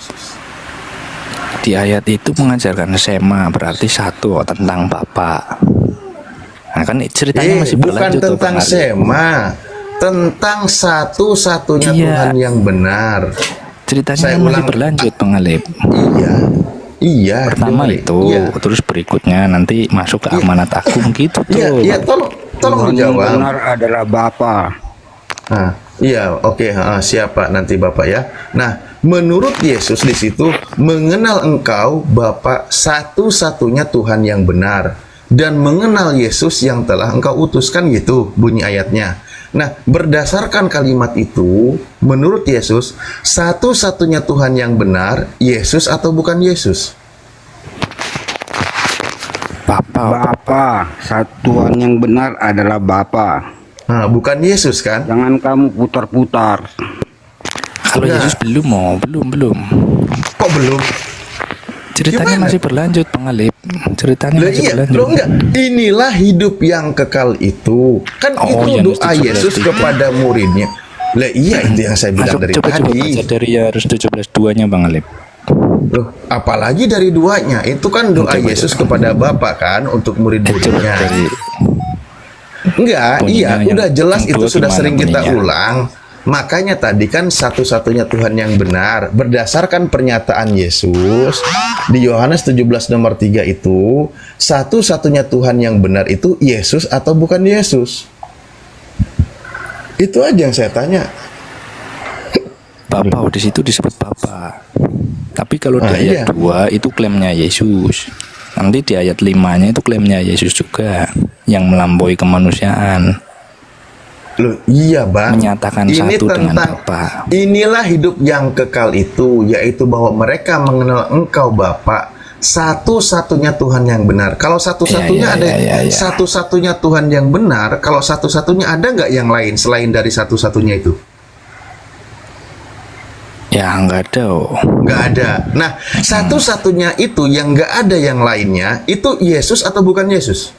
Di ayat itu mengajarkan Shema, berarti satu tentang Bapa. Nah kan ceritanya masih berlanjut. Bukan tentang Shema, tentang satu-satunya Tuhan yang benar. Ceritanya masih berlanjut, Bang Alif. Iya. Pertama itu, terus berikutnya nanti masuk ke amanat agung gitu tuh. Iya, tolong dijawab. Yang benar adalah Bapa. Iya, oke, siapa nanti Bapak ya. Nah, menurut Yesus di situ mengenal engkau Bapa satu-satunya Tuhan yang benar dan mengenal Yesus yang telah engkau utuskan, gitu bunyi ayatnya. Nah, berdasarkan kalimat itu, menurut Yesus satu-satunya Tuhan yang benar Yesus atau bukan Yesus? Bapa, satuan yang benar adalah Bapa. Nah, bukan Yesus kan? Jangan kamu putar-putar. Kalau Yesus belum. Kok belum? Ceritanya masih berlanjut, Bang Alif. Ceritanya masih berlanjut. Loh enggak, inilah hidup yang kekal itu. Kan itu doa Yesus kepada muridnya. Lah iya, itu yang saya bilang dari coba tadi. Coba dari Yohanes 17:2-nya, Bang Alif. Loh, apalagi dari duanya. Itu kan doa Yesus kepada Bapa kan untuk murid-muridnya. Enggak, iya, udah jelas itu sudah sering kita ulang. Makanya tadi kan satu-satunya Tuhan yang benar berdasarkan pernyataan Yesus di Yohanes 17 nomor 3 itu, satu-satunya Tuhan yang benar itu Yesus atau bukan Yesus? Itu aja yang saya tanya. Bapa, di situ disebut Bapa. Tapi kalau di ayat 2 itu klaimnya Yesus. Nanti di ayat 5-nya itu klaimnya Yesus juga yang melampaui kemanusiaan. Loh, iya Bang, menyatakan ini satu dengan tentang Bapa. Inilah hidup yang kekal itu, yaitu bahwa mereka mengenal Engkau Bapa, satu-satunya Tuhan yang benar. Kalau satu-satunya satu-satunya Tuhan yang benar, kalau satu-satunya ada nggak yang lain selain dari satu-satunya itu? Ya nggak ada. Oh. Nggak ada. Nah, satu-satunya itu yang nggak ada yang lainnya itu Yesus atau bukan Yesus?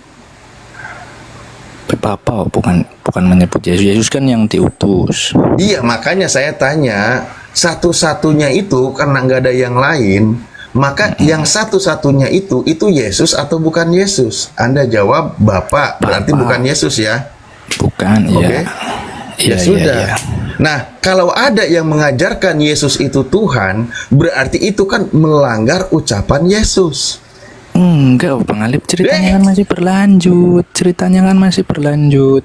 Bapa, bukan menyebut Yesus. Yesus kan yang diutus. Iya, makanya saya tanya, satu-satunya itu karena nggak ada yang lain, maka yang satu-satunya itu Yesus atau bukan Yesus? Anda jawab Bapak, berarti bukan Yesus ya? Bukan, Oke. Ya sudah. Ya. Nah, kalau ada yang mengajarkan Yesus itu Tuhan, berarti itu kan melanggar ucapan Yesus. Enggak, Bang Alip, ceritanya kan masih berlanjut.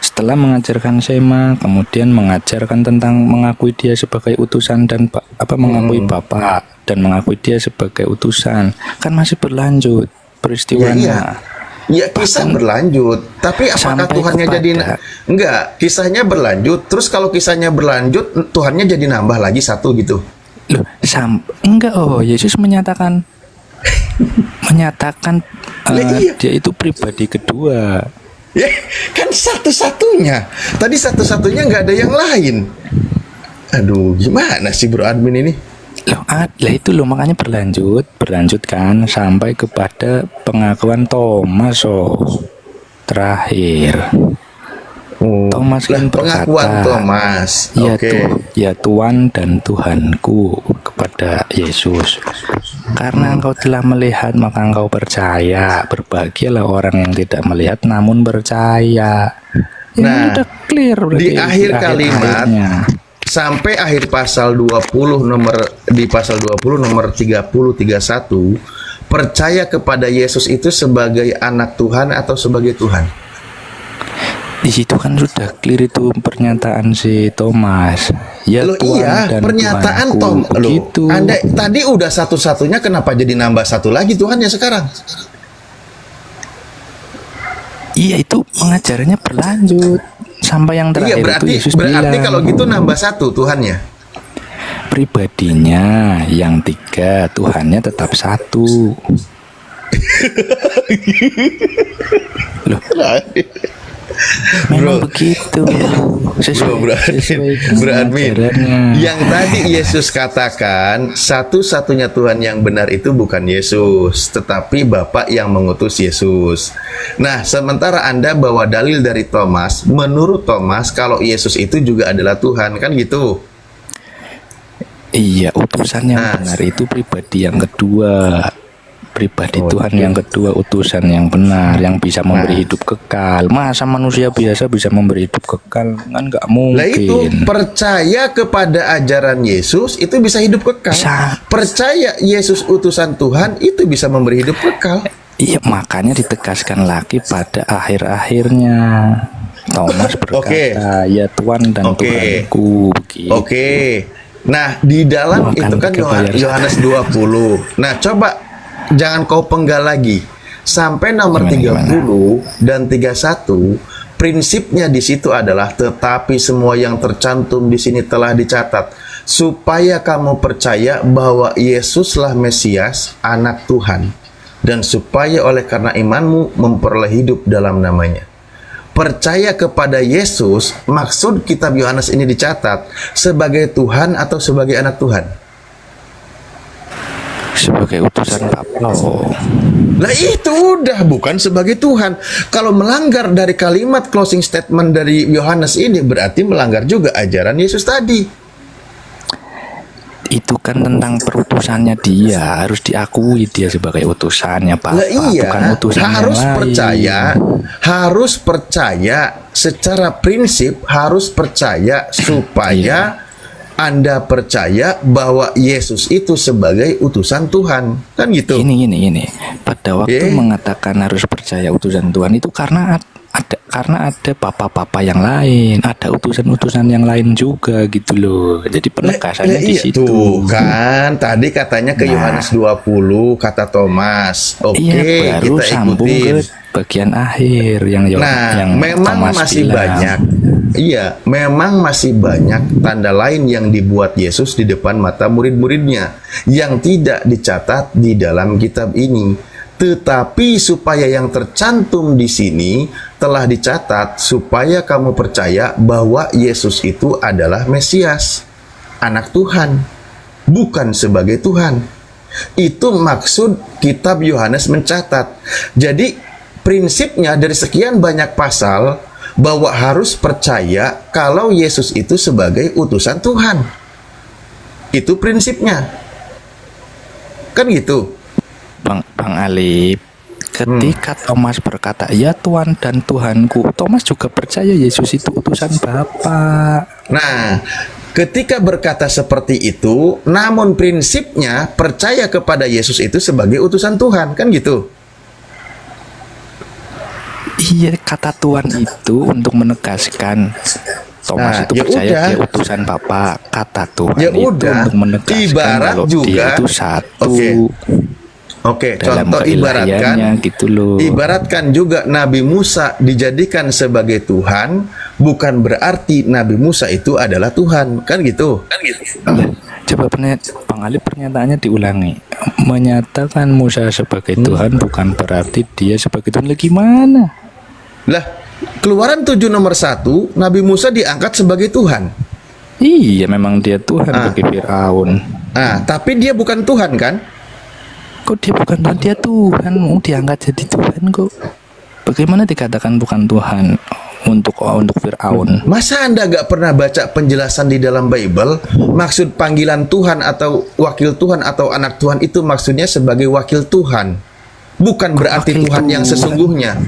Setelah mengajarkan Sema, kemudian mengajarkan tentang mengakui dia sebagai utusan dan mengakui Bapa dan mengakui dia sebagai utusan, kan masih berlanjut peristiwanya. Ya, kisah berlanjut. Tapi apakah Tuhannya jadi enggak? Kisahnya berlanjut. Terus kalau kisahnya berlanjut, Tuhannya jadi nambah lagi satu gitu. Loh, enggak. Yesus menyatakan dia itu pribadi kedua. Ya, kan satu-satunya. Tadi satu-satunya nggak ada yang lain. Aduh, gimana sih bro admin ini? Loh, makanya berlanjut kan sampai kepada pengakuan Thomas terakhir. Thomas kan pengakuan berkata, Thomas. Ya Tuhan dan Tuhanku kepada Yesus. Karena engkau telah melihat maka engkau percaya. Berbahagialah orang yang tidak melihat namun percaya. Nah, udah clear di akhir kalimat sampai akhir pasal 20 di pasal 20 nomor 30-31, percaya kepada Yesus itu sebagai anak Tuhan atau sebagai Tuhan? Di situ kan sudah clear itu pernyataan si Thomas. Ya Tuhan iya, dan pernyataan Tuhanku, begitu. Anda tadi udah satu-satunya, kenapa jadi nambah satu lagi Tuhannya sekarang? Iya, itu pengajarannya berlanjut sampai yang terakhir. Iya, berarti itu Yesus bilang, kalau gitu nambah satu Tuhannya. Pribadinya yang tiga, Tuhannya tetap satu. Loh, memang begitu. Beradmin. Yang tadi Yesus katakan satu-satunya Tuhan yang benar itu bukan Yesus, tetapi Bapa yang mengutus Yesus. Nah, sementara Anda bawa dalil dari Thomas, menurut Thomas kalau Yesus itu juga adalah Tuhan, kan gitu? Iya, utusan yang benar itu pribadi yang kedua. Pribadi Tuhan yang kedua, utusan yang benar, yang bisa memberi hidup kekal. Masa manusia biasa bisa memberi hidup kekal? Kan nggak mungkin. Lah itu, percaya kepada ajaran Yesus itu bisa hidup kekal. Percaya Yesus utusan Tuhan itu bisa memberi hidup kekal. Iya, makanya ditegaskan lagi pada akhir-akhirnya. Thomas berkata, ya Tuhan dan Tuhanku. Oke. Nah, di dalam itu kan Yohanes 20. Nah, coba jangan kau penggal lagi sampai nomor 30 dan 31. Prinsipnya di situ adalah tetapi semua yang tercantum di sini telah dicatat supaya kamu percaya bahwa Yesuslah Mesias, anak Tuhan, dan supaya oleh karena imanmu memperoleh hidup dalam namanya. Percaya kepada Yesus, maksud kitab Yohanes ini dicatat sebagai Tuhan atau sebagai anak Tuhan? Sebagai utusan Bapa. Lah itu udah bukan sebagai Tuhan. Kalau melanggar dari kalimat closing statement dari Yohanes ini berarti melanggar juga ajaran Yesus tadi. Itu kan tentang perutusannya dia, harus diakui dia sebagai utusannya Bapa, bukan utusan harus yang lain. Harus percaya secara prinsip, harus percaya supaya Anda percaya bahwa Yesus itu sebagai utusan Tuhan, kan gitu. Ini. Pada waktu mengatakan harus percaya utusan Tuhan itu karena ada papa-papa yang lain, ada utusan-utusan yang lain juga gitu loh. Jadi penegasannya di situ. Kan tadi katanya ke Yohanes 20 kata Thomas. Iya, baru kita sambung ke bagian akhir yang memang Thomas masih bilang. banyak. Iya, memang masih banyak tanda lain yang dibuat Yesus di depan mata murid-muridnya yang tidak dicatat di dalam kitab ini. Tetapi supaya yang tercantum di sini telah dicatat supaya kamu percaya bahwa Yesus itu adalah Mesias. anak Tuhan, bukan sebagai Tuhan. Itu maksud kitab Yohanes mencatat. Jadi prinsipnya dari sekian banyak pasal bahwa harus percaya kalau Yesus itu sebagai utusan Tuhan. Itu prinsipnya. Kan gitu. Bang Alip, ketika Thomas berkata, ya Tuhan dan Tuhanku, Thomas juga percaya Yesus itu utusan Bapa. Nah, ketika berkata seperti itu, namun prinsipnya percaya kepada Yesus itu sebagai utusan Tuhan, kan gitu? Iya, kata Tuhan itu untuk menegaskan Thomas itu percaya dia utusan Bapa. Kata Tuhan itu untuk menegaskan kalau dia itu satu. Oke, contoh ibaratkan gitu loh. Ibaratkan juga Nabi Musa dijadikan sebagai Tuhan, bukan berarti Nabi Musa itu adalah Tuhan, kan gitu? Coba Bang Ali pernyataannya diulangi. Menyatakan Musa sebagai Tuhan bukan berarti dia sebagai Tuhan. Lagi gimana? Lah, Keluaran 7 nomor 1, Nabi Musa diangkat sebagai Tuhan. Iya, memang dia Tuhan bagi Firaun. Tapi dia bukan Tuhan kan? Kok dia bukan Tuhan? Dia Tuhan, mau diangkat jadi Tuhan kok. Bagaimana dikatakan bukan Tuhan untuk Firaun? Masa Anda gak pernah baca penjelasan di dalam Bible? Maksud panggilan Tuhan atau wakil Tuhan atau anak Tuhan itu maksudnya sebagai wakil Tuhan, bukan berarti Tuhan yang sesungguhnya.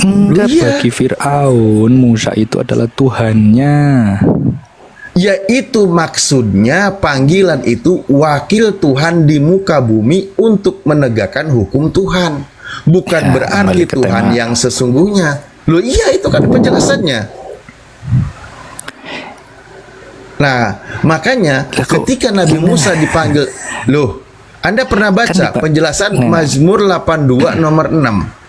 Enggak, bagi Firaun Musa itu adalah Tuhannya. Yaitu maksudnya panggilan itu wakil Tuhan di muka bumi untuk menegakkan hukum Tuhan, bukan berarti Tuhan yang sesungguhnya. Loh iya, itu kan penjelasannya. Nah, makanya ketika Nabi Musa dipanggil, loh, Anda pernah baca penjelasan Mazmur 82 nomor 6?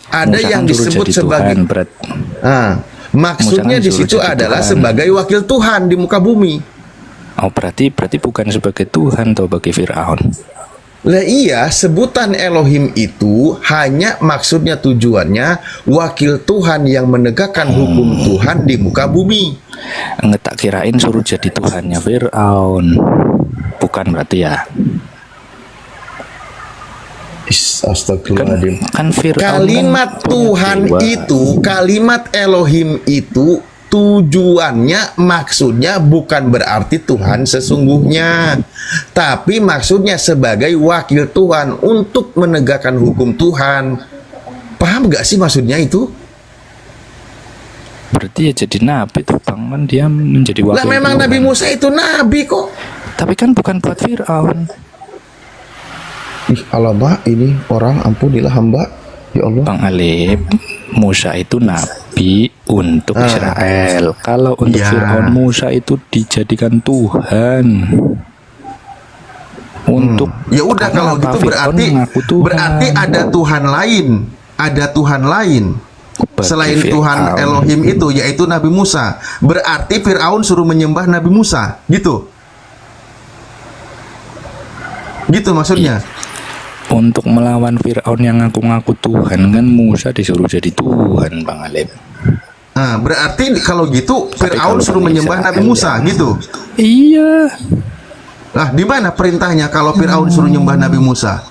Ada Musa yang disebut sebagai Tuhan, maksudnya di situ adalah Tuhan sebagai wakil Tuhan di muka bumi. Oh, berarti bukan sebagai Tuhan atau bagi Firaun. Lah iya, sebutan Elohim itu hanya maksudnya tujuannya wakil Tuhan yang menegakkan hukum Tuhan di muka bumi. Enggak, tak kirain suruh jadi Tuhannya Firaun. Bukan berarti ya. Astagfirullahaladzim. Kan kalimat Tuhan itu, kalimat Elohim itu tujuannya, maksudnya bukan berarti Tuhan sesungguhnya, tapi maksudnya sebagai wakil Tuhan untuk menegakkan hukum Tuhan. Paham gak sih maksudnya itu? Berarti ya jadi nabi tuh Bang, kan dia menjadi wakil. Lah memang Tuhan. Nabi Musa itu nabi kok. Tapi kan bukan buat Firaun. Alamak, ini orang, ampunilah hamba, ya Allah. Bang Alip, Musa itu nabi untuk Israel. Kalau untuk Firaun, Musa itu dijadikan Tuhan. Untuk ya udah, kalau gitu berarti ada Tuhan lain, selain Tuhan Elohim itu, yaitu Nabi Musa. Berarti Firaun suruh menyembah Nabi Musa, gitu. Gitu maksudnya. Untuk melawan Firaun yang ngaku-ngaku Tuhan, kan Musa disuruh jadi Tuhan, Bang Alip. Nah, berarti kalau gitu Firaun suruh menyembah Nabi Musa, gitu. Iya. Nah, di mana perintahnya kalau Firaun suruh nyembah Nabi Musa?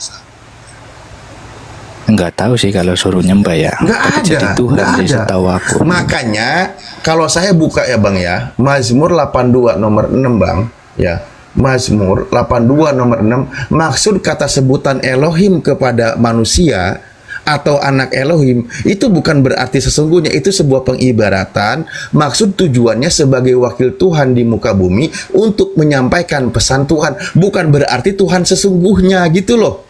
Enggak tahu sih kalau suruh nyembah ya. Enggak ada. Jadi Tuhan setahu aku. Makanya kalau saya buka ya Bang ya, Mazmur 82 nomor 6 Bang, ya. Mazmur 82 nomor 6, maksud kata sebutan Elohim kepada manusia atau anak Elohim itu bukan berarti sesungguhnya, itu sebuah pengibaratan. Maksud tujuannya sebagai wakil Tuhan di muka bumi untuk menyampaikan pesan Tuhan, bukan berarti Tuhan sesungguhnya, gitu loh.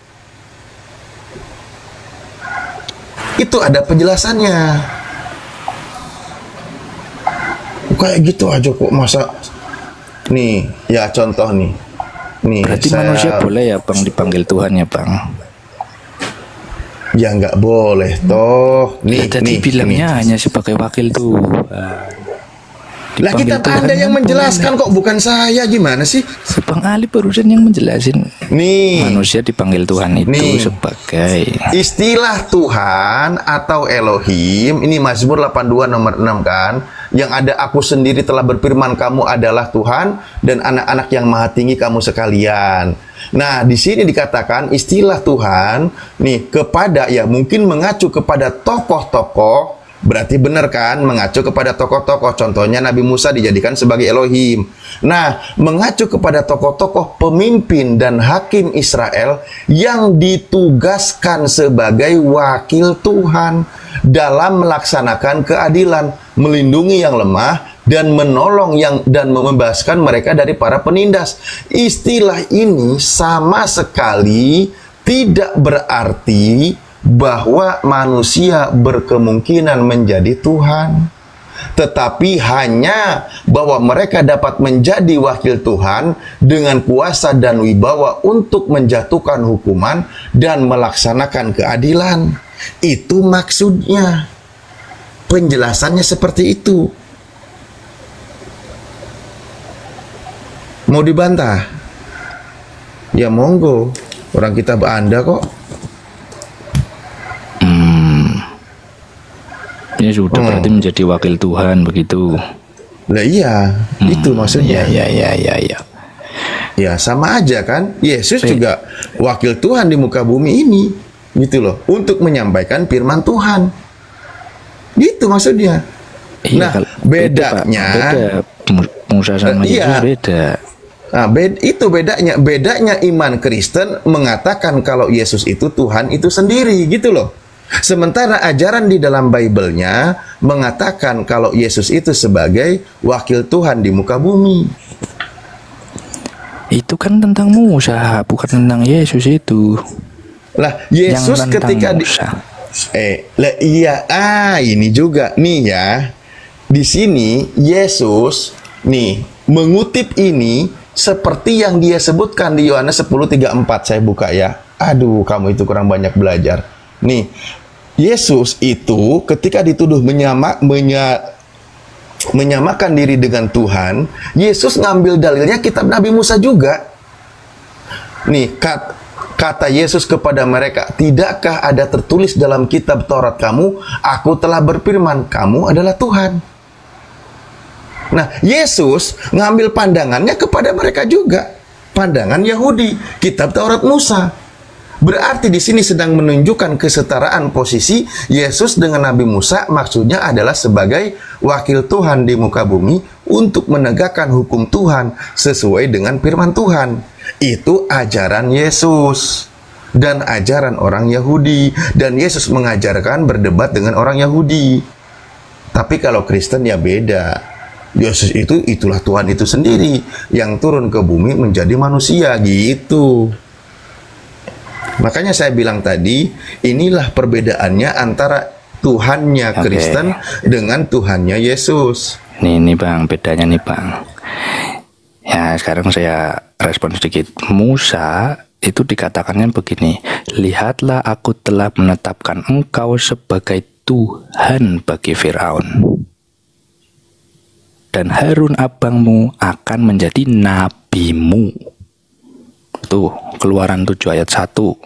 Itu ada penjelasannya. Kayak gitu aja kok, masa. Nih, ya contoh nih. Berarti manusia boleh ya Bang dipanggil Tuhan ya Bang? Ya nggak boleh toh. Nih, jadi bilangnya hanya sebagai wakil Tuhan. Lah Dipanggil kitab Tuhan Anda yang kan menjelaskan kok, bukan saya. Gimana sih? Bang Ali barusan yang menjelasin Nih, manusia dipanggil Tuhan itu Nih. sebagai istilah Tuhan atau Elohim, ini Mazmur 82 nomor 6 kan, yang ada aku sendiri telah berfirman kamu adalah Tuhan dan anak-anak yang maha tinggi kamu sekalian. Nah, di sini dikatakan istilah Tuhan nih kepada, ya mungkin mengacu kepada tokoh-tokoh. Berarti benar kan, mengacu kepada tokoh-tokoh. Contohnya Nabi Musa dijadikan sebagai Elohim. Nah, mengacu kepada tokoh-tokoh pemimpin dan hakim Israel yang ditugaskan sebagai wakil Tuhan dalam melaksanakan keadilan, melindungi yang lemah dan menolong dan membebaskan mereka dari para penindas. Istilah ini sama sekali tidak berarti bahwa manusia berkemungkinan menjadi Tuhan, tetapi hanya bahwa mereka dapat menjadi wakil Tuhan dengan kuasa dan wibawa untuk menjatuhkan hukuman dan melaksanakan keadilan. Itu maksudnya. Penjelasannya seperti itu. Mau dibantah? Ya monggo. Orang kitab Anda kok. ya sudah berarti menjadi wakil Tuhan begitu. Lah iya, itu maksudnya. Ya. Ya sama aja kan. Yesus juga wakil Tuhan di muka bumi ini, gitu loh, untuk menyampaikan firman Tuhan. Gitu maksudnya. Iya, Nah, bedanya Musa sama Yesus beda. Nah, itu bedanya. Bedanya iman Kristen mengatakan kalau Yesus itu Tuhan itu sendiri, gitu loh. Sementara ajaran di dalam Bible-nya mengatakan kalau Yesus itu sebagai wakil Tuhan di muka bumi. Itu kan tentang Musa, bukan tentang Yesus itu. Lah, Yesus Yang ketika Musa. lah iya, ini juga nih ya. Di sini Yesus nih mengutip ini seperti yang dia sebutkan di Yohanes 10:34. Saya buka ya. Aduh, kamu itu kurang banyak belajar. Nih, Yesus itu ketika dituduh menyamakan diri dengan Tuhan, Yesus ngambil dalilnya kitab Nabi Musa juga. Nih, kata Yesus kepada mereka, tidakkah ada tertulis dalam kitab Taurat kamu, aku telah berfirman, kamu adalah Tuhan. Nah, Yesus ngambil pandangannya kepada mereka juga. Pandangan Yahudi, kitab Taurat Musa. Berarti di sini sedang menunjukkan kesetaraan posisi Yesus dengan Nabi Musa, maksudnya adalah sebagai wakil Tuhan di muka bumi untuk menegakkan hukum Tuhan sesuai dengan firman Tuhan. Itu ajaran Yesus dan ajaran orang Yahudi, dan Yesus mengajarkan berdebat dengan orang Yahudi. Tapi kalau Kristen ya beda. Yesus itulah Tuhan itu sendiri yang turun ke bumi menjadi manusia, gitu. Makanya saya bilang tadi, inilah perbedaannya antara Tuhannya Kristen dengan Tuhannya Yesus. Nih Bang, bedanya nih Bang. Ya, sekarang saya respon sedikit. Musa itu dikatakannya begini, lihatlah aku telah menetapkan engkau sebagai Tuhan bagi Firaun. Dan Harun abangmu akan menjadi nabimu. Tuh, Keluaran 7 ayat 1.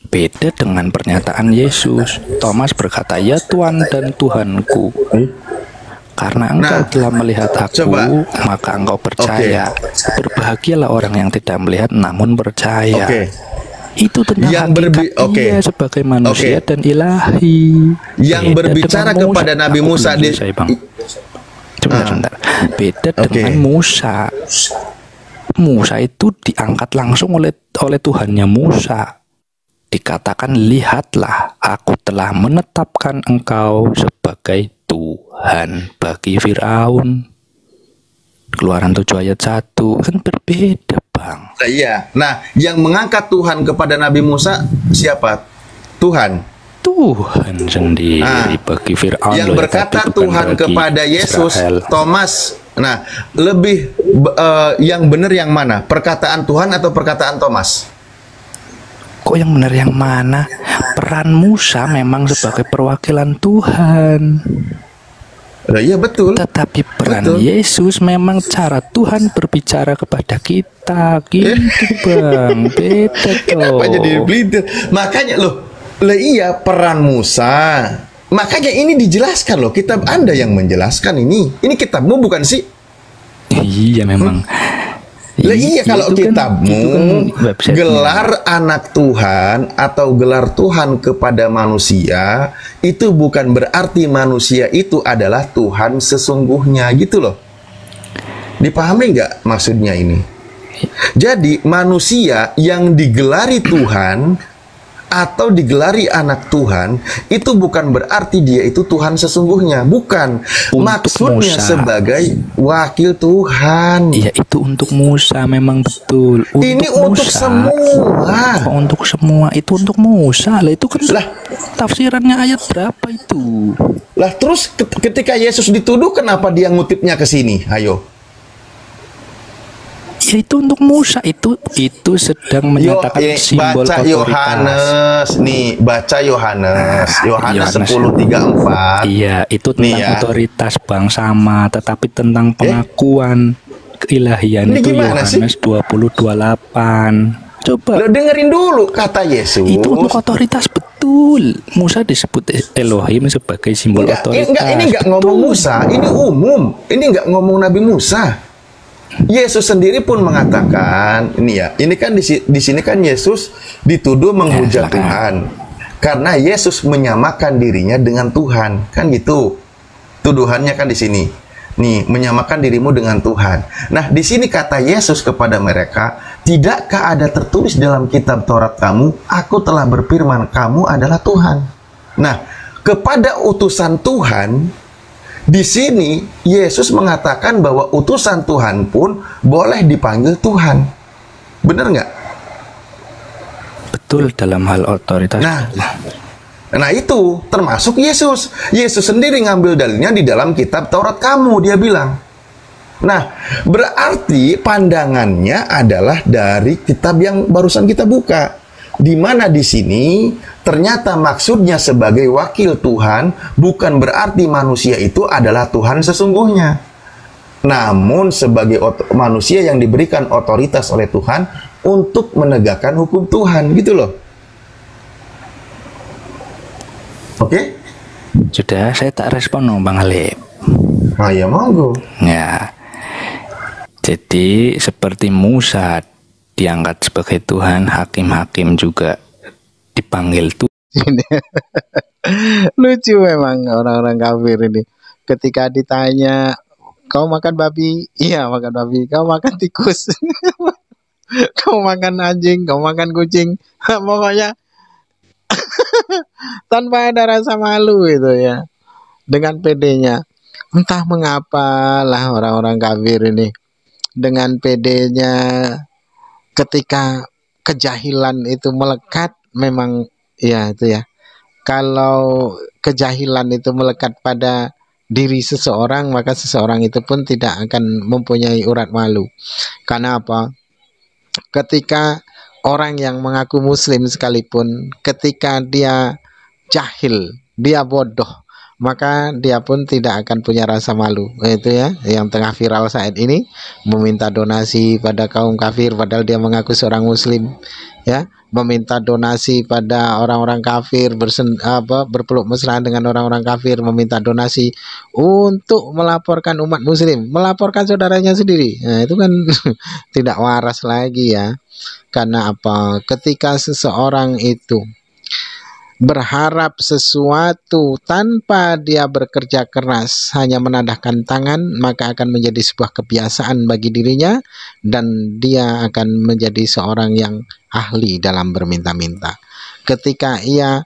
Beda dengan pernyataan Yesus. Thomas berkata, ya Tuhan dan Tuhanku. Karena engkau telah melihat aku, maka engkau percaya. Berbahagialah orang yang tidak melihat namun percaya. Itu tentang yang dia sebagai manusia dan ilahi. Yang berbicara kepada Nabi Musa di sebentar. Beda dengan Musa. Musa itu diangkat langsung oleh Tuhannya Musa. Dikatakan, lihatlah aku telah menetapkan engkau sebagai Tuhan bagi Firaun. Keluaran 7 ayat 1. Kan berbeda Bang. Iya. Nah, yang mengangkat Tuhan kepada Nabi Musa siapa? Tuhan sendiri bagi Firaun. Yang berkata Tuhan kepada Yesus, Israel. Thomas. Nah, lebih yang benar yang mana? Perkataan Tuhan atau perkataan Thomas? Kok yang benar yang mana? Peran Musa memang sebagai perwakilan Tuhan. Lah iya betul. Tetapi peran Betul. Yesus memang cara Tuhan berbicara kepada kita gitu Bang. Beda Kenapa toh. jadi begitu? Makanya loh, lah iya peran Musa. Makanya ini dijelaskan loh, kitab Anda yang menjelaskan ini. Ini kitabmu bukan sih? Iya memang. Lah iya kalau itu kitabmu websitenya. gelar anak Tuhan atau gelar Tuhan kepada manusia itu bukan berarti manusia itu adalah Tuhan sesungguhnya gitu loh. Dipahami nggak maksudnya ini? Jadi manusia yang digelari Tuhan atau digelari anak Tuhan itu bukan berarti dia itu Tuhan sesungguhnya, bukan. Untuk Maksudnya Musa. sebagai wakil Tuhan. Iya itu untuk Musa memang betul. Ini untuk semua. Kok untuk semua itu untuk Musa lah itu kan Lah. tafsirannya ayat berapa itu? Lah terus ketika Yesus dituduh kenapa dia ngutipnya ke sini? Ayo. Ya itu untuk Musa itu sedang menyatakan ini simbol baca otoritas. Yohanes nih, baca Yohanes. Yohanes 10:34. Iya, itu Nih tentang ya. otoritas Bang sama, tetapi tentang pengakuan keilahian Ini itu gimana sih? Yohanes 20:28. Coba. Lo dengerin dulu kata Yesus. Itu untuk otoritas betul. Musa disebut Elohim sebagai simbol otoritas. Ini enggak ngomong Musa, ini umum. Ini enggak ngomong Nabi Musa. Yesus sendiri pun mengatakan, ini ya, ini kan di sini kan Yesus dituduh menghujat Tuhan. Karena Yesus menyamakan dirinya dengan Tuhan, kan gitu. Tuduhannya kan di sini. Nih, menyamakan dirimu dengan Tuhan. Nah, di sini kata Yesus kepada mereka, tidakkah ada tertulis dalam kitab Taurat kamu, aku telah berfirman, kamu adalah Tuhan. Nah, kepada utusan Tuhan, di sini Yesus mengatakan bahwa utusan Tuhan pun boleh dipanggil Tuhan. Benar nggak? Betul dalam hal otoritas. Nah itu termasuk Yesus. Yesus sendiri ngambil dalilnya di dalam kitab Taurat kamu, dia bilang. Nah, berarti pandangannya adalah dari kitab yang barusan kita buka. Di mana di sini ternyata maksudnya sebagai wakil Tuhan bukan berarti manusia itu adalah Tuhan sesungguhnya. Namun sebagai manusia yang diberikan otoritas oleh Tuhan untuk menegakkan hukum Tuhan, gitu loh. Oke? Sudah, saya tak respon dong Bang Alip. Ah ya monggo. Ya. Jadi seperti Musa diangkat sebagai Tuhan, hakim-hakim juga dipanggil Tuhan. Lucu memang orang-orang kafir ini. Ketika ditanya, kau makan babi? Iya makan babi. Kau makan tikus? Kau makan anjing? Kau makan kucing? Pokoknya tanpa ada rasa malu itu ya. Dengan pedenya. Entah mengapa lah orang-orang kafir ini. Dengan pedenya ketika kejahilan itu melekat, memang ya itu ya. Kalau kejahilan itu melekat pada diri seseorang, maka seseorang itu pun tidak akan mempunyai urat malu. Karena apa? Ketika orang yang mengaku muslim sekalipun, ketika dia jahil, dia bodoh, maka dia pun tidak akan punya rasa malu. Itu ya yang tengah viral saat ini, meminta donasi pada kaum kafir padahal dia mengaku seorang muslim, ya, meminta donasi pada orang-orang kafir, berpeluk mesra dengan orang-orang kafir, meminta donasi untuk melaporkan umat muslim, melaporkan saudaranya sendiri. Nah, itu kan tidak waras lagi ya. Karena apa? Ketika seseorang itu berharap sesuatu tanpa dia bekerja keras, hanya menadahkan tangan, maka akan menjadi sebuah kebiasaan bagi dirinya dan dia akan menjadi seorang yang ahli dalam berminta-minta. Ketika ia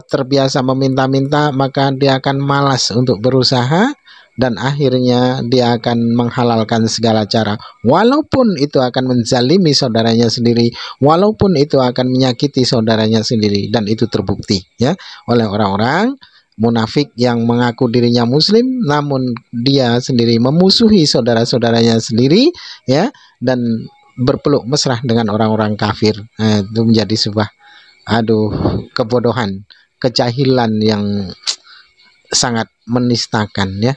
terbiasa meminta-minta, maka dia akan malas untuk berusaha dan akhirnya dia akan menghalalkan segala cara, walaupun itu akan menzalimi saudaranya sendiri, walaupun itu akan menyakiti saudaranya sendiri, dan itu terbukti ya oleh orang-orang munafik yang mengaku dirinya muslim namun dia sendiri memusuhi saudara-saudaranya sendiri ya, dan berpeluk mesra dengan orang-orang kafir. Nah, itu menjadi sebuah kebodohan, kejahilan yang sangat menistakan ya.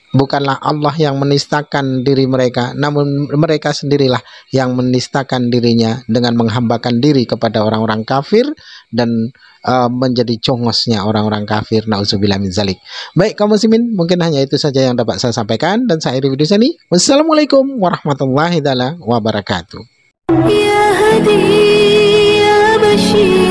Bukanlah Allah yang menistakan diri mereka, namun mereka sendirilah yang menistakan dirinya dengan menghambakan diri kepada orang-orang kafir dan menjadi congosnya orang-orang kafir. Nauzubillah min zalik. Baik kaum muslimin, mungkin hanya itu saja yang dapat saya sampaikan dan saya akhiri video ini. Wassalamualaikum warahmatullahi wabarakatuh. يا هدي يا بشير